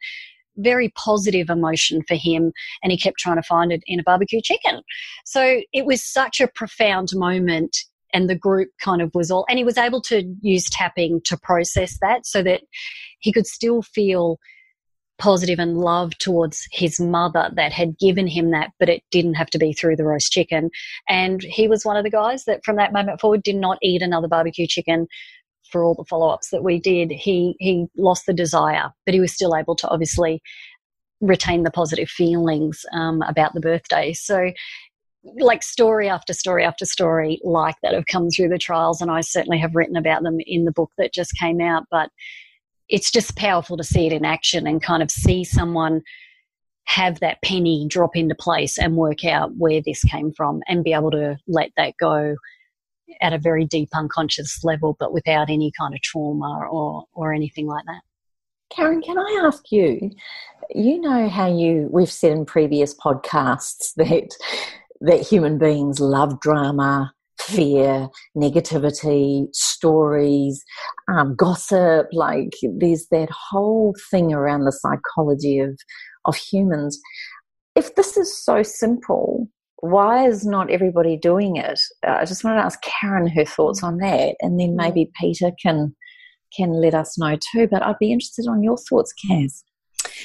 very positive emotion for him, and he kept trying to find it in a barbecue chicken. So it was such a profound moment, and the group kind of was all, and he was able to use tapping to process that so that he could still feel positive and love towards his mother that had given him that, but it didn't have to be through the roast chicken. And he was one of the guys that from that moment forward did not eat another barbecue chicken for all the follow-ups that we did. He lost the desire, but he was still able to obviously retain the positive feelings about the birthday. So like story after story after story like that have come through the trials, and I certainly have written about them in the book that just came out. But it's just powerful to see it in action and kind of see someone have that penny drop into place and work out where this came from and be able to let that go at a very deep unconscious level, but without any kind of trauma or anything like that. Karen, can I ask you, how we've said in previous podcasts that human beings love drama, fear, negativity, stories, gossip, like there's that whole thing around the psychology of humans. If this is so simple, why is not everybody doing it? I just wanted to ask Karen her thoughts on that, and then maybe Peter can let us know too, but I'd be interested on your thoughts, Kaz.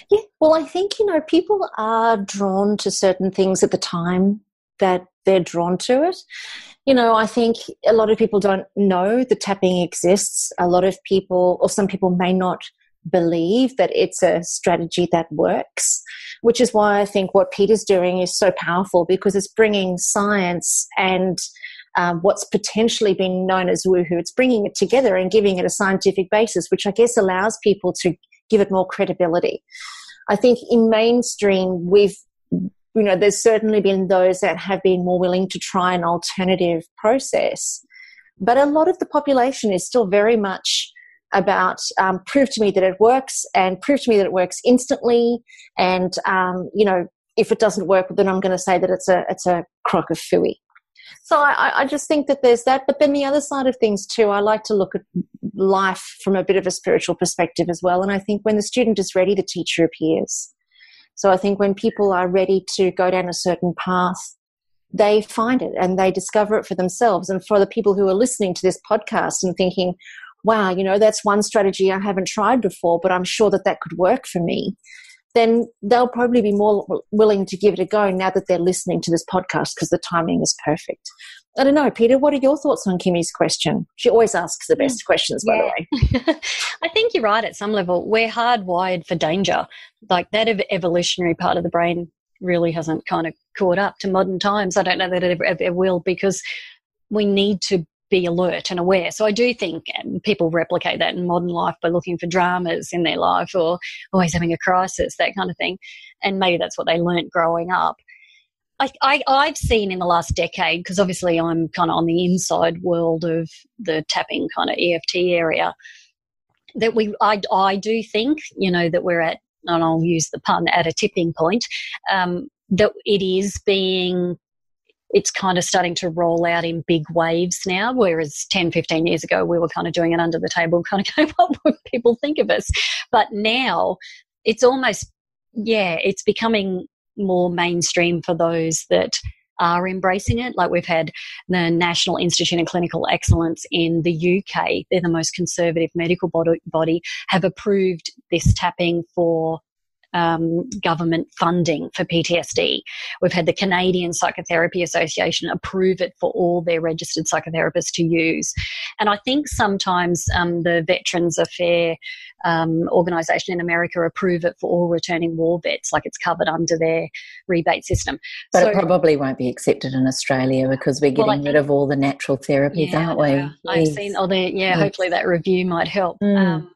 Yeah, well, I think, people are drawn to certain things at the time that they're drawn to it. I think a lot of people don't know that tapping exists. A lot of people, or some people, may not believe that it's a strategy that works, which is why I think what Peter's doing is so powerful, because it's bringing science and what's potentially been known as woohoo. It's bringing it together and giving it a scientific basis, which I guess allows people to give it more credibility. I think in mainstream, there's certainly been those that have been more willing to try an alternative process. But a lot of the population is still very much about prove to me that it works, and prove to me that it works instantly. And, if it doesn't work, then I'm going to say that it's a crock of phooey. So I just think that there's that. But then the other side of things too, I like to look at life from a bit of a spiritual perspective as well. And I think when the student is ready, the teacher appears. So I think when people are ready to go down a certain path, they find it and they discover it for themselves. And for the people who are listening to this podcast and thinking, wow, that's one strategy I haven't tried before, but I'm sure that could work for me, then they'll probably be more willing to give it a go now that they're listening to this podcast, because the timing is perfect. I don't know, Peter, what are your thoughts on Kimmy's question? She always asks the best questions, by the way. I think you're right at some level. We're hardwired for danger. Like that evolutionary part of the brain really hasn't kind of caught up to modern times. I don't know that it ever will, because we need to be alert and aware. So I do think people replicate that in modern life by looking for dramas in their life or always having a crisis, that kind of thing. And maybe that's what they learnt growing up. I've seen in the last decade, because obviously I'm kind of on the inside world of the tapping kind of EFT area, that I do think, that we're at, and I'll use the pun, at a tipping point, that it's kind of starting to roll out in big waves now, whereas 10, 15 years ago we were kind of doing it under the table, kind of going, what would people think of us? But now it's almost, it's becoming more mainstream for those that are embracing it. Like we've had the National Institute of Clinical Excellence in the UK, they're the most conservative medical body, have approved this tapping for government funding for PTSD. We've had the Canadian Psychotherapy Association approve it for all their registered psychotherapists to use. And I think sometimes the Veterans Affairs organisation in America approve it for all returning war vets, like it's covered under their rebate system. But it probably won't be accepted in Australia because we're getting rid of all the natural therapies, aren't we? I've seen all the, hopefully that review might help. And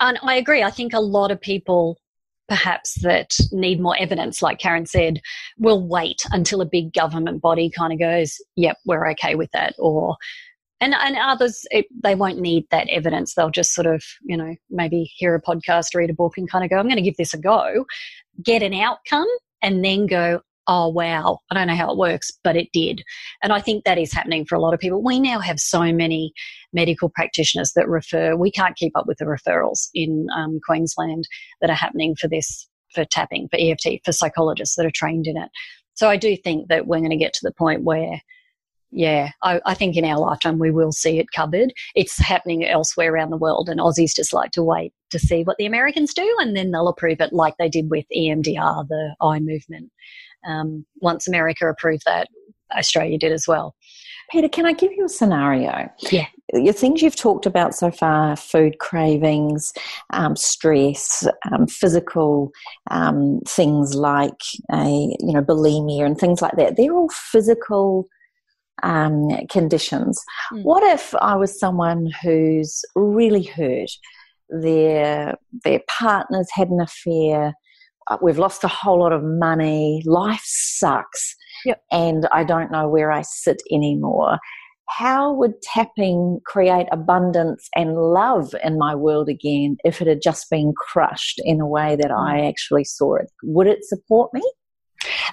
I agree. I think a lot of people perhaps that need more evidence, like Karen said, will wait until a big government body kind of goes, yep, we're okay with that. And others, they won't need that evidence. They'll just sort of, maybe hear a podcast, read a book and kind of go, I'm going to give this a go, get an outcome and then go, oh, wow, I don't know how it works, but it did. And I think that is happening for a lot of people. We now have so many medical practitioners that refer. We can't keep up with the referrals in Queensland that are happening for this, for tapping, for EFT, for psychologists that are trained in it. So I do think that we're going to get to the point where, I think in our lifetime we will see it covered. It's happening elsewhere around the world, and Aussies just like to wait to see what the Americans do, and then they'll approve it like they did with EMDR, the eye movement. Once America approved that, Australia did as well. Peta, can I give you a scenario? Yeah. The things you've talked about so far, food cravings, stress, physical things like bulimia and things like that, they're all physical conditions. What if I was someone who's really hurt? Their partner's had an affair, we've lost a whole lot of money, life sucks, and I don't know where I sit anymore. How would tapping create abundance and love in my world again if it had just been crushed in a way that I actually saw it? Would it support me?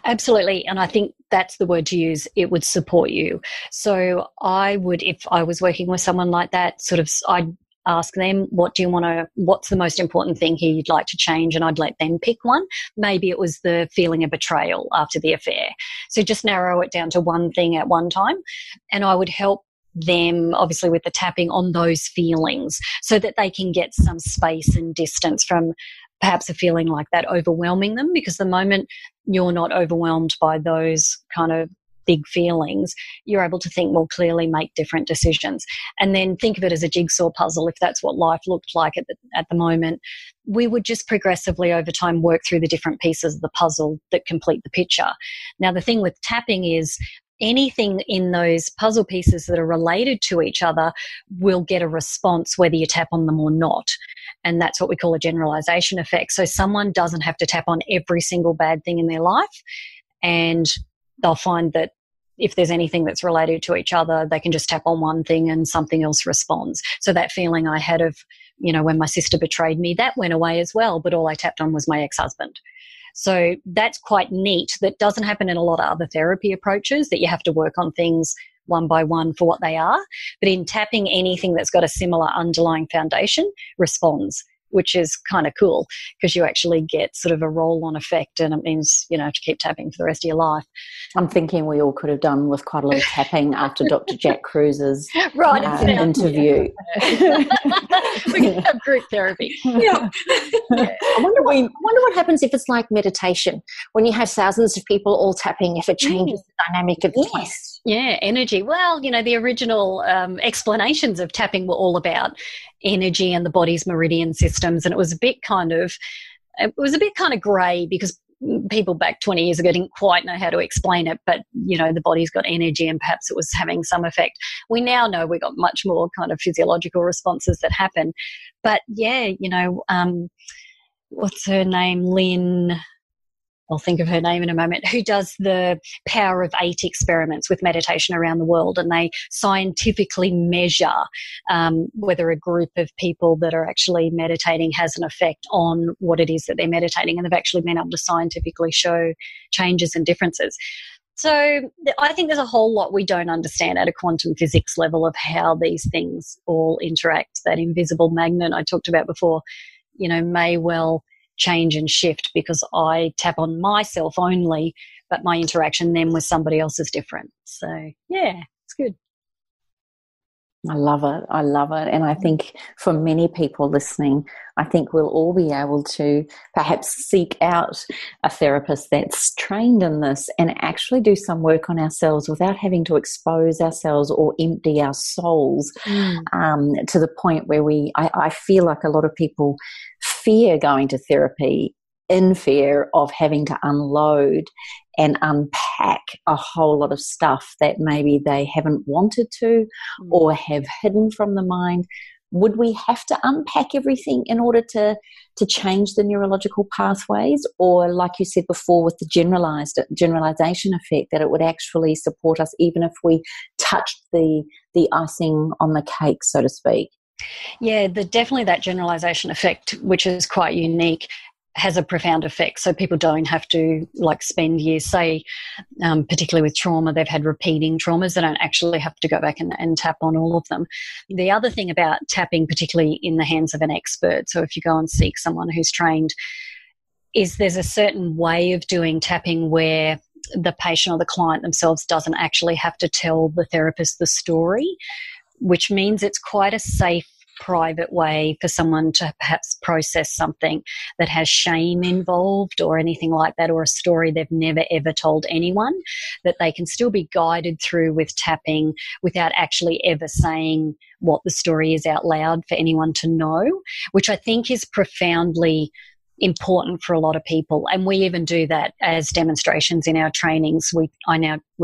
Absolutely. And I think that's the word to use. It would support you. So I would, if I was working with someone like that, I'd ask them, what's the most important thing here you'd like to change? And I'd let them pick one. Maybe it was the feeling of betrayal after the affair. So just narrow it down to one thing at one time. And I would help them, obviously, with the tapping on those feelings so that they can get some space and distance from perhaps a feeling like that overwhelming them, because the moment you're not overwhelmed by those kind of big feelings, you're able to think more clearly, make different decisions. And then think of it as a jigsaw puzzle. If that's what life looked like at the moment, we would just progressively over time work through the different pieces of the puzzle that complete the picture. Now, the thing with tapping is anything in those puzzle pieces that are related to each other will get a response whether you tap on them or not. And that's what we call a generalization effect. So someone doesn't have to tap on every single bad thing in their life, and they'll find that if there's anything that's related to each other, they can just tap on one thing and something else responds. So that feeling I had of, when my sister betrayed me, that went away as well, but all I tapped on was my ex-husband. So that's quite neat. That doesn't happen in a lot of other therapy approaches, that you have to work on things one by one for what they are. But in tapping, anything that's got a similar underlying foundation responds, which is kind of cool because you actually get sort of a roll-on effect, and it means, to keep tapping for the rest of your life. I'm thinking we all could have done with quite a lot of tapping after Dr. Jack Cruise's interview. We can have group therapy. Yeah. I wonder what happens if it's like meditation, when you have thousands of people all tapping, if it changes the dynamic of the test. Yeah, energy. Well, the original explanations of tapping were all about energy and the body's meridian systems, and it was a bit kind of grey because people back 20 years ago didn't quite know how to explain it, but, the body's got energy and perhaps it was having some effect. We now know we got much more kind of physiological responses that happen. But yeah, what's her name? Lynn, I'll think of her name in a moment, who does the Power of 8 experiments with meditation around the world, and they scientifically measure whether a group of people that are actually meditating has an effect on what it is that they're meditating, and they've actually been able to scientifically show changes and differences. So I think there's a whole lot we don't understand at a quantum physics level of how these things all interact. That invisible magnet I talked about before, may well change and shift because I tap on myself only, but my interaction then with somebody else is different. So yeah, it's good. I love it. I love it. And I think for many people listening, I think we'll all be able to perhaps seek out a therapist that's trained in this and actually do some work on ourselves without having to expose ourselves or empty our souls to the point where I feel like a lot of people fear going to therapy in fear of having to unload and unpack a whole lot of stuff that maybe they haven't wanted to or have hidden from the mind. Would we have to unpack everything in order to change the neurological pathways? Or like you said before with the generalization effect, that it would actually support us even if we touched the icing on the cake, so to speak? Yeah, definitely that generalization effect, which is quite unique, has a profound effect. So people don't have to spend years, say, particularly with trauma, they've had repeating traumas. They don't actually have to go back and tap on all of them. The other thing about tapping, particularly in the hands of an expert, so if you go and seek someone who's trained, is there's a certain way of doing tapping where the patient or the client themselves doesn't actually have to tell the therapist the story, which means it's quite a safe, private way for someone to perhaps process something that has shame involved or anything like that, or a story they've never ever told anyone, that they can still be guided through with tapping without actually ever saying what the story is out loud for anyone to know, which I think is profoundly important for a lot of people. And we even do that as demonstrations in our trainings. We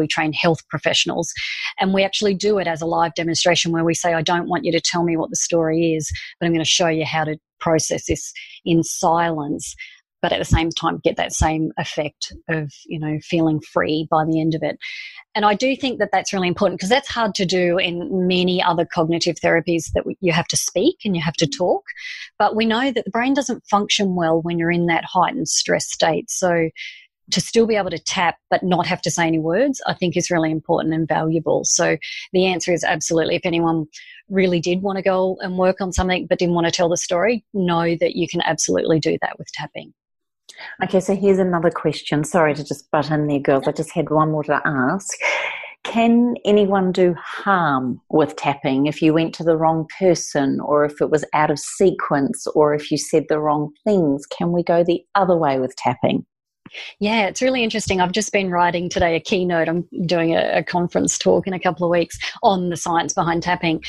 train health professionals, and we actually do it as a live demonstration where we say, I don't want you to tell me what the story is, but I'm going to show you how to process this in silence, but at the same time get that same effect of, feeling free by the end of it. And I do think that that's really important because that's hard to do in many other cognitive therapies, that you have to speak and you have to talk. But we know that the brain doesn't function well when you're in that heightened stress state. So to still be able to tap but not have to say any words, I think is really important and valuable. So the answer is absolutely. If anyone really did want to go and work on something but didn't want to tell the story, know that you can absolutely do that with tapping. Okay, so here's another question. Sorry to just butt in there, girls. I just had one more to ask. Can anyone do harm with tapping if you went to the wrong person, or if it was out of sequence, or if you said the wrong things? Can we go the other way with tapping? Yeah, it's really interesting. I've just been writing today a keynote. I'm doing a conference talk in a couple of weeks on the science behind tapping.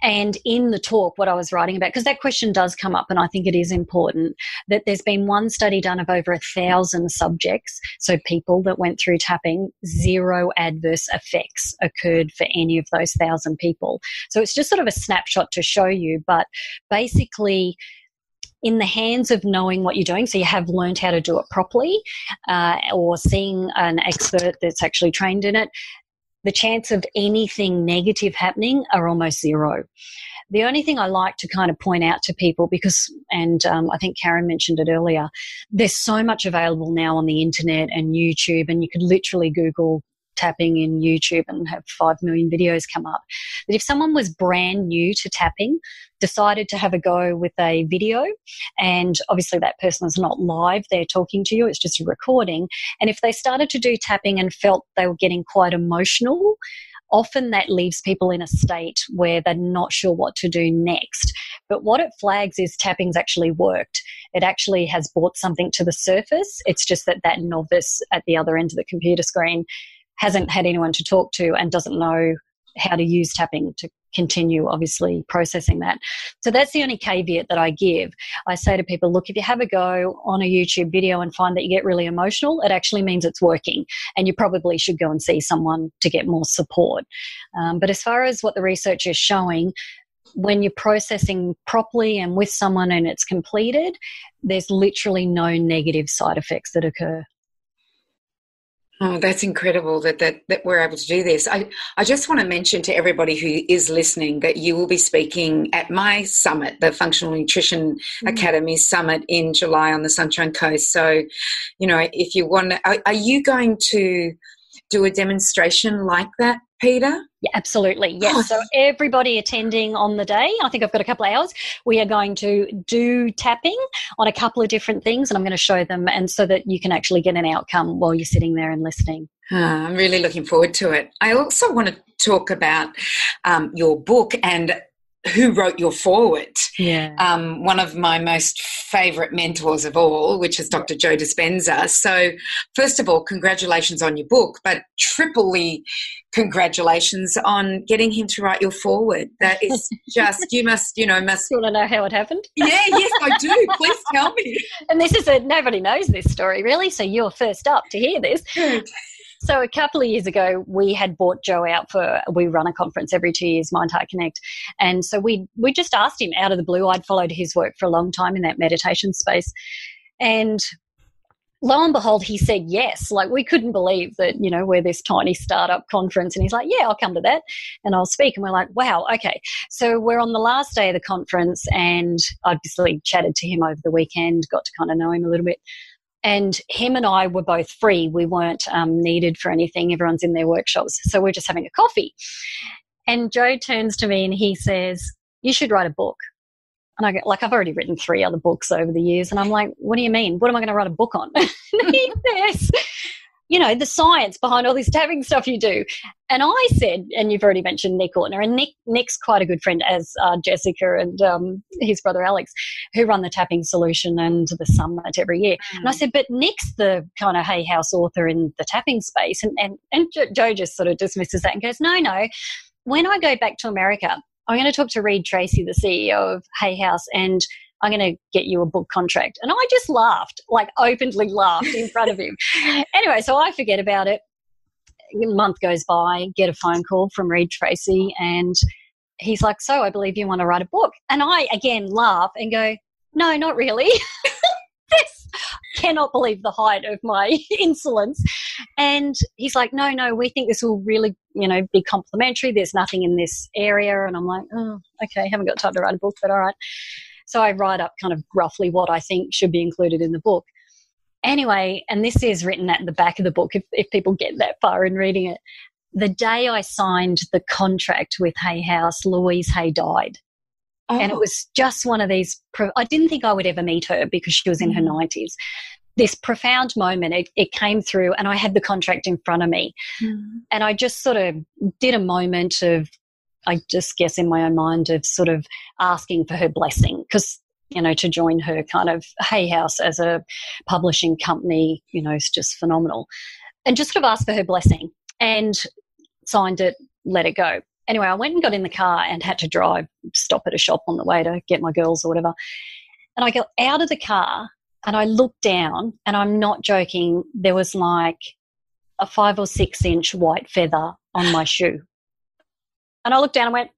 And in the talk, what I was writing about, because that question does come up, and I think it is important, that there's been one study done of over 1,000 subjects, so people that went through tapping, 0 adverse effects occurred for any of those 1,000 people. So it's just sort of a snapshot to show you, but basically in the hands of knowing what you're doing, so you have learned how to do it properly, or seeing an expert that's actually trained in it, the chance of anything negative happening are almost 0. The only thing I like to kind of point out to people, because, and I think Karen mentioned it earlier, there's so much available now on the internet and YouTube, and you could literally Google tapping in YouTube and have 5 million videos come up. But if someone was brand new to tapping, decided to have a go with a video, and obviously that person is not live, they're talking to you, it's just a recording, and if they started to do tapping and felt they were getting quite emotional, often that leaves people in a state where they're not sure what to do next. But what it flags is tapping's actually worked. It actually has brought something to the surface. It's just that that novice at the other end of the computer screen hasn't had anyone to talk to and doesn't know how to use tapping to continue obviously processing that. So that's the only caveat that I give. I say to people, look, if you have a go on a YouTube video and find that you get really emotional, it actually means it's working, and you probably should go and see someone to get more support. But as far as what the research is showing, when you're processing properly and with someone and it's completed, there's literally no negative side effects that occur. Oh, that's incredible that we're able to do this. I just want to mention to everybody who is listening that you will be speaking at my summit, the Functional Nutrition Academy Summit in July on the Sunshine Coast. So, if you want to, are you going to do a demonstration like that, Peta? Yeah, absolutely. Yes. So everybody attending on the day, I think I've got a couple of hours, we are going to do tapping on a couple of different things, and I'm going to show them, and so that you can actually get an outcome while you're sitting there and listening. I'm really looking forward to it. I also want to talk about your book and who wrote your foreword. Yeah. One of my most favourite mentors of all, which is Dr. Joe Dispenza. So first of all, congratulations on your book, but triply congratulations on getting him to write your foreword. That is just, you want to know how it happened? Yeah, yes, I do. Please tell me. And this is nobody knows this story really, so you're first up to hear this. Good. So a couple of years ago, we had brought Joe out we run a conference every 2 years, Mind Heart Connect. And so we just asked him out of the blue. I'd followed his work for a long time in that meditation space. And lo and behold, he said yes. Like, we couldn't believe that, we're this tiny startup conference. And he's like, yeah, I'll come to that and I'll speak. And we're like, wow, okay. So we're on the last day of the conference, and obviously chatted to him over the weekend, got to kind of know him a little bit. And him and I were both free. We weren't needed for anything. Everyone's in their workshops. So we're just having a coffee. And Joe turns to me and he says, you should write a book. And I go, I've already written 3 other books over the years. And I'm like, what do you mean? What am I going to write a book on? And he says, the science behind all this tapping stuff you do. And I said, and you've already mentioned Nick Ortner, and Nick's quite a good friend, as Jessica and his brother Alex, who run the Tapping Solution and the Summit every year. And I said, but Nick's the kind of Hay House author in the tapping space. And Joe just sort of dismisses that and goes, no. When I go back to America, I'm going to talk to Reed Tracy, the CEO of Hay House, and I'm going to get you a book contract. And I just laughed, openly laughed in front of him. Anyway, so I forget about it. A month goes by, get a phone call from Reed Tracy, and he's like, so I believe you want to write a book. And I, again, laugh and go, no, not really. Cannot believe the height of my insolence. And he's like, no, we think this will really, be complimentary. There's nothing in this area. And I'm like, oh, okay, haven't got time to write a book, but all right. So I write up kind of roughly what I think should be included in the book. Anyway, and this is written at the back of the book if people get that far in reading it. The day I signed the contract with Hay House, Louise Hay died. Oh. And it was just one of these, I didn't think I would ever meet her because she was in her 90s. This profound moment, it came through, and I had the contract in front of me. And I just sort of did a moment of, I just guess in my own mind, of sort of asking for her blessing, because, to join her kind of Hay House as a publishing company, is just phenomenal. And just sort of asked for her blessing and signed it, let it go. Anyway, I went and got in the car and had to stop at a shop on the way to get my girls or whatever. And I got out of the car and I looked down, and I'm not joking, there was like a 5 or 6 inch white feather on my shoe. And I looked down and went,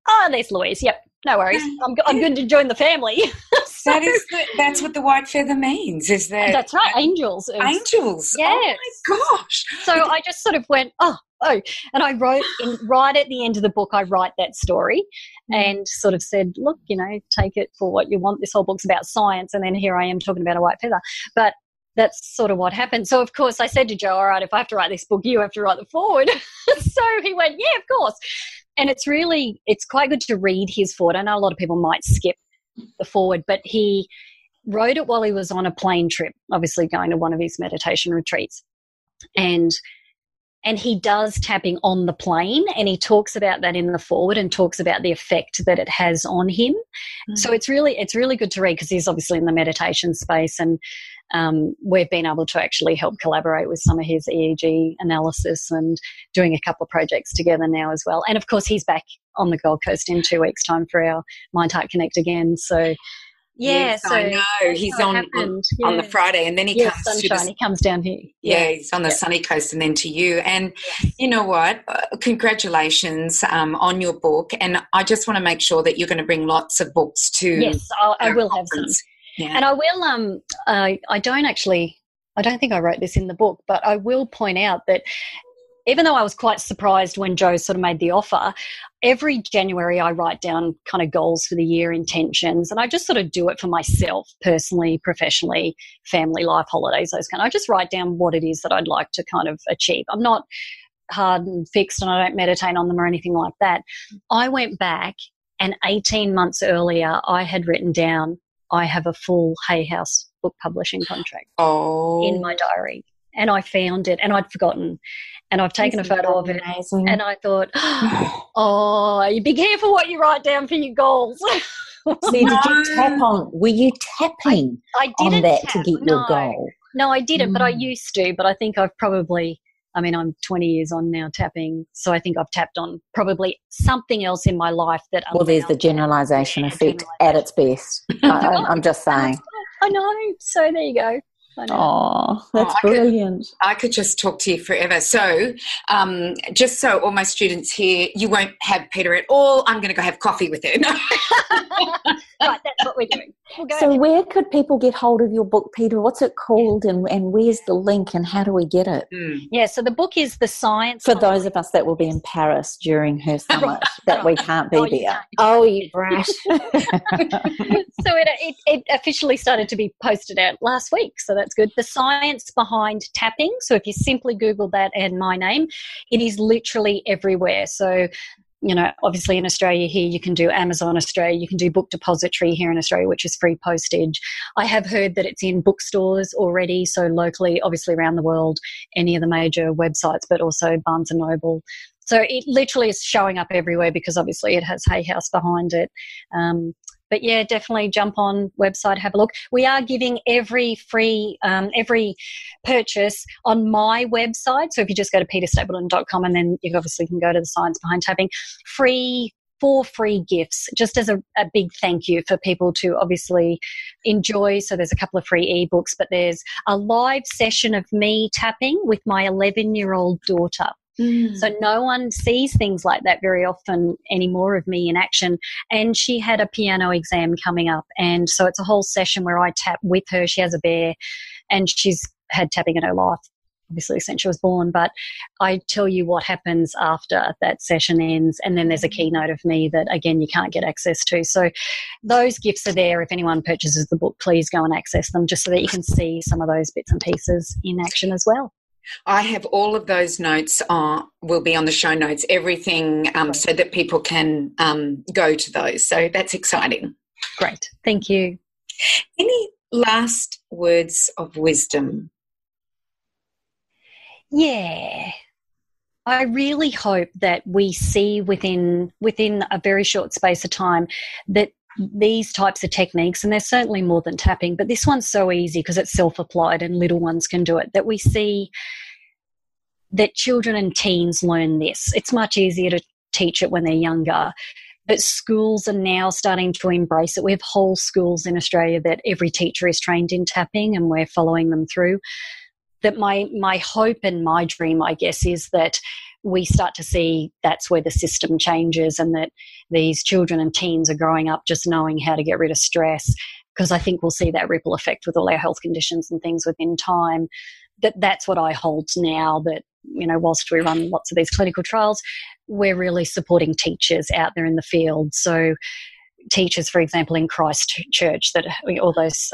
oh, there's Louise. Yep, no worries. I'm good to join the family. That's what the white feather means, is that? That's right, angels. Angels. Yes. Oh, my gosh. So I just sort of went, oh. And I wrote, right at the end of the book, I write that story and sort of said, look, take it for what you want. This whole book's about science. And then here I am talking about a white feather. But that's sort of what happened. So, of course, I said to Joe, all right, if I have to write this book, you have to write the foreword. So he went, yeah, of course. And it's quite good to read his foreword. I know a lot of people might skip the foreword, but he wrote it while he was on a plane trip, obviously going to one of his meditation retreats. And and he does tapping on the plane, and he talks about that in the foreword and talks about the effect that it has on him. So it's really good to read, because he's obviously in the meditation space, and we've been able to actually help collaborate with some of his EEG analysis and doing a couple of projects together now as well. And of course, he's back on the Gold Coast in 2 weeks' time for our Mind Heart Connect again. So yes, so I know. He's on the Friday, and then he comes sunshine. He comes down here. He's on the sunny coast, and then to you. And you know what? Congratulations on your book. And I just want to make sure that you're going to bring lots of books to. Yes, I will have some. Yeah. And I will. I don't think I wrote this in the book, but I will point out that even though I was quite surprised when Joe sort of made the offer, every January I write down kind of goals for the year, intentions, and I just sort of do it for myself, personally, professionally, family life, holidays, those kind of. I just write down what it is that I'd like to kind of achieve. I'm not hard and fixed, and I don't meditate on them or anything like that. I went back, and 18 months earlier I had written down, I have a full Hay House book publishing contract in my diary. And I found it, and I'd forgotten. And I've taken a photo of it. Amazing. And I thought, you be careful what you write down for your goals. See, did you tap on? Were you tapping on that to get your goal? No, I didn't, but I used to. But I think I've probably, I'm 20 years on now tapping, so I think I've tapped on probably something else in my life that. Well, there's the generalisation effect at its best. I'm just saying. I know. So there you go. Oh, that's brilliant. I could just talk to you forever. So just so all my students here, you won't have Peta at all. I'm going to go have coffee with her. Right, that's what we're doing. So where could people get hold of your book, Peta? What's it called, and where's the link, and how do we get it? Yeah, so the book is The Science. For those of us that will be in Paris during her summit, that we can't be there. Oh, you brat. So it officially started to be posted out last week, so that's good. The Science Behind Tapping. So if you simply Google that and my name, it is literally everywhere. So, obviously in Australia here, you can do Amazon Australia, you can do Book Depository here in Australia, which is free postage. I have heard that it's in bookstores already, so locally, obviously around the world, any of the major websites, but also Barnes & Noble. So it literally is showing up everywhere, because obviously it has Hay House behind it. But yeah, definitely jump on website, have a look. We are giving every purchase on my website. So if you just go to petastapleton.com, and then you obviously can go to The Science Behind Tapping, 4 free gifts, just as a big thank you for people to obviously enjoy. So there's a couple of free ebooks, but there's a live session of me tapping with my 11-year-old daughter. So no one sees things like that very often anymore, of me in action. And she had a piano exam coming up, and so it's a whole session where I tap with her. She has a bear, and she's had tapping in her life, obviously, since she was born. But I tell you what happens after that session ends, and then there's a keynote of me that, again, you can't get access to. So those gifts are there. If anyone purchases the book, please go and access them, just so that you can see some of those bits and pieces in action as well. I have all of those notes will be on the show notes, everything, so that people can go to those. So that's exciting. Great. Thank you. Any last words of wisdom? Yeah. I really hope that we see within a very short space of time that these types of techniques, and there's certainly more than tapping, but this one's so easy because it's self-applied and little ones can do it, that we see that children and teens learn this. It's much easier to teach it when they're younger, but schools are now starting to embrace it. We have whole schools in Australia that every teacher is trained in tapping, and we're following them through. That my hope and my dream, I guess, is that we start to see that's where the system changes, and that these children and teens are growing up just knowing how to get rid of stress, because I think we'll see that ripple effect with all our health conditions and things within time. That's what I hold now, that, whilst we run lots of these clinical trials, we're really supporting teachers out there in the field. So teachers, for example, in Christchurch, that all those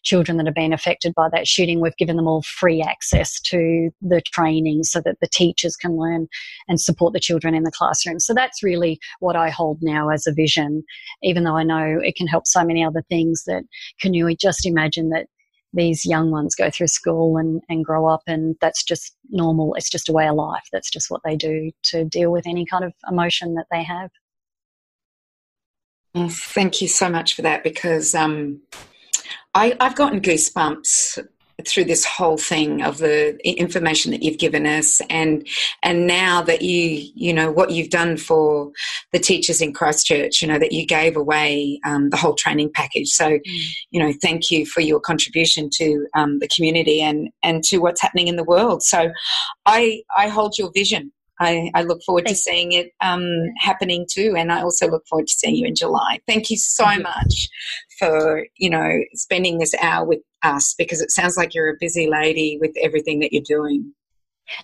children that have been affected by that shooting, we've given them all free access to the training so that the teachers can learn and support the children in the classroom. So that's really what I hold now as a vision, even though I know it can help so many other things. That can you just imagine that these young ones go through school and grow up, and that's just normal. It's just a way of life. That's just what they do to deal with any kind of emotion that they have. Well, thank you so much for that, because I've gotten goosebumps through this whole thing of the information that you've given us, and now that you know what you've done for the teachers in Christchurch, you know, that you gave away the whole training package. So, you know, thank you for your contribution to the community and to what's happening in the world. So I hold your vision. I look forward to seeing it happening too, and I also look forward to seeing you in July. Thank you so much for, you know, spending this hour with us, because it sounds like you're a busy lady with everything that you're doing.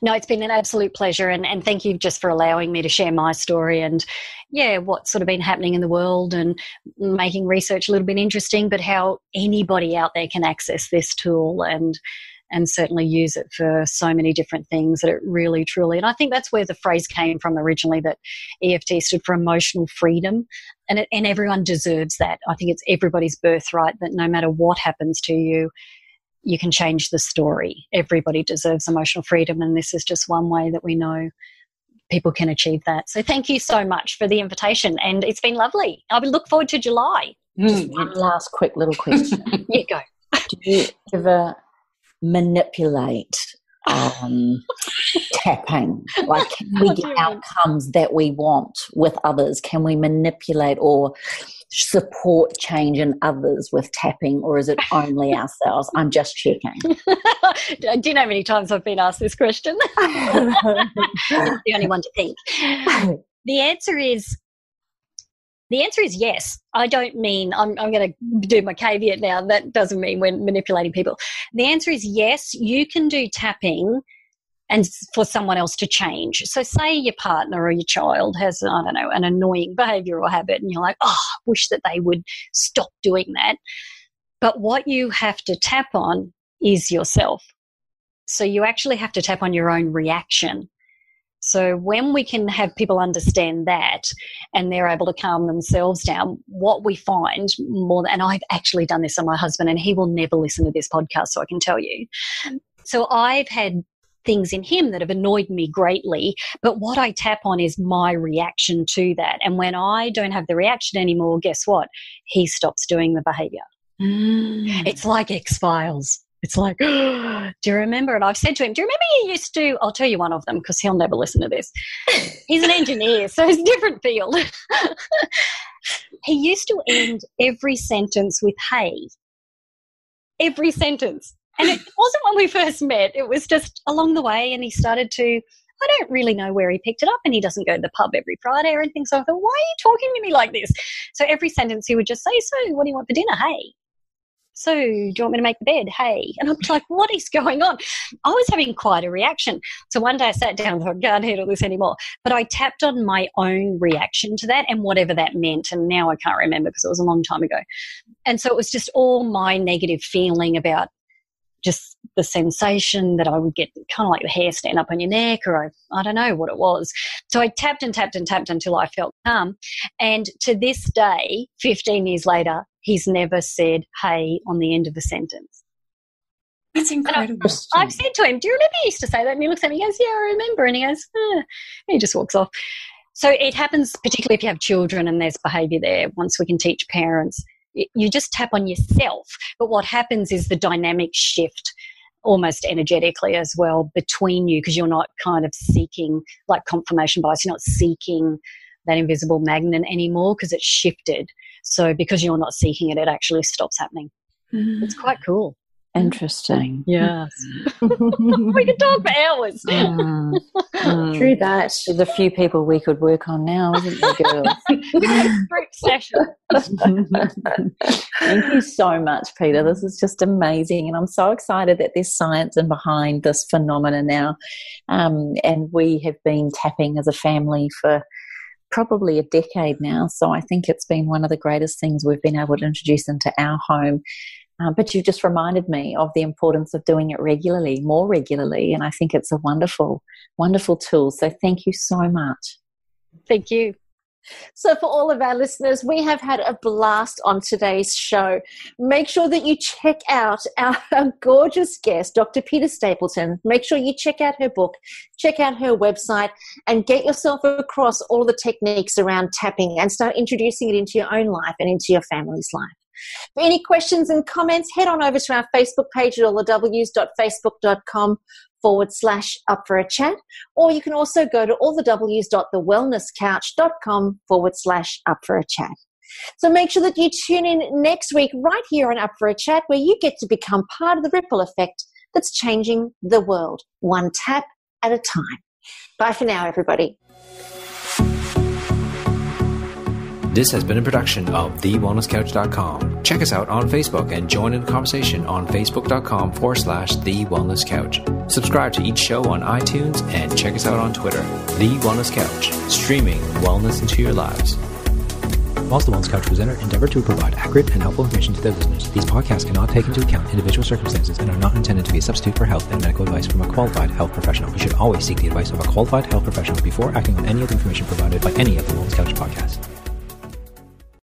No, it's been an absolute pleasure, and thank you just for allowing me to share my story and, what's sort of been happening in the world, and making research a little bit interesting, but how anybody out there can access this tool and certainly use it for so many different things, that it really, truly, and I think that's where the phrase came from originally, that EFT stood for emotional freedom, and everyone deserves that. I think it's everybody's birthright that no matter what happens to you, you can change the story. Everybody deserves emotional freedom, and this is just one way that we know people can achieve that. So thank you so much for the invitation, and it's been lovely. I will look forward to July. Just one last quick little question. You go. Do you ever manipulate tapping? Like, can we get outcomes that we want with others? Can we manipulate or support change in others with tapping, or is it only ourselves? I'm just checking. Do you know how many times I've been asked this question? The only one to think. The answer is yes. I don't mean, I'm going to do my caveat now. That doesn't mean we're manipulating people. The answer is yes, you can do tapping and for someone else to change. So say your partner or your child has, I don't know, an annoying behaviour or habit, and you're like, I wish that they would stop doing that. But what you have to tap on is yourself. So you actually have to tap on your own reaction. So when we can have people understand that and they're able to calm themselves down, what we find more, and I've actually done this on my husband, and he will never listen to this podcast, so I can tell you. So I've had things in him that have annoyed me greatly, but what I tap on is my reaction to that. And when I don't have the reaction anymore, guess what? He stops doing the behaviour. It's like X-Files. It's like, do you remember? And I've said to him, do you remember you used to, I'll tell you one of them because he'll never listen to this. He's an engineer, so it's a different field. He used to end every sentence with hey. Every sentence. And it wasn't when we first met. It was just along the way, and he started to, I don't really know where he picked it up, and he doesn't go to the pub every Friday or anything. So I thought, why are you talking to me like this? So every sentence he would just say, so what do you want for dinner? Hey. So do you want me to make the bed? Hey. And I'm like, what is going on? I was having quite a reaction. So one day I sat down and thought, I can't handle this anymore. But I tapped on my own reaction to that and whatever that meant. And now I can't remember because it was a long time ago. And so it was just all my negative feeling about just the sensation that I would get, kind of like the hair stand up on your neck, or I don't know what it was. So I tapped and tapped and tapped until I felt calm. And to this day, 15 years later, he's never said hey on the end of a sentence. That's incredible. I've said to him, do you remember you used to say that? And he looks at me and goes, yeah, I remember. And he goes, and he just walks off. So it happens particularly if you have children and there's behaviour there. Once we can teach parents, you just tap on yourself. But what happens is the dynamic shift almost energetically as well between you, because you're not kind of seeking, like confirmation bias, you're not seeking that invisible magnet anymore because it's shifted. So because you're not seeking it, it actually stops happening. It's quite cool. Interesting. Yes. We could talk for hours. True that. There's a few people we could work on now, isn't there, girls? Group session. Thank you so much, Peta. This is just amazing. And I'm so excited that there's science in behind this phenomena now. And we have been tapping as a family for probably a decade now. So I think it's been one of the greatest things we've been able to introduce into our home. But you just reminded me of the importance of doing it regularly, more regularly. And I think it's a wonderful, wonderful tool. So thank you so much. Thank you. So for all of our listeners, we have had a blast on today's show. Make sure that you check out our gorgeous guest, Dr. Peta Stapleton. Make sure you check out her book, check out her website, and get yourself across all the techniques around tapping and start introducing it into your own life and into your family's life. For any questions and comments, head on over to our Facebook page at allthews.facebook.com/up for a chat, or you can also go to allthews.thewellnesscouch.com/up for a chat. So make sure that you tune in next week right here on Up for a Chat, where you get to become part of the ripple effect that's changing the world, one tap at a time. Bye for now, everybody. This has been a production of TheWellnessCouch.com. Check us out on Facebook and join in the conversation on Facebook.com/TheWellnessCouch. Subscribe to each show on iTunes and check us out on Twitter. The Wellness Couch, streaming wellness into your lives. Whilst the Wellness Couch presenter endeavored to provide accurate and helpful information to their listeners, these podcasts cannot take into account individual circumstances and are not intended to be a substitute for health and medical advice from a qualified health professional. You should always seek the advice of a qualified health professional before acting on any of the information provided by any of the Wellness Couch podcasts.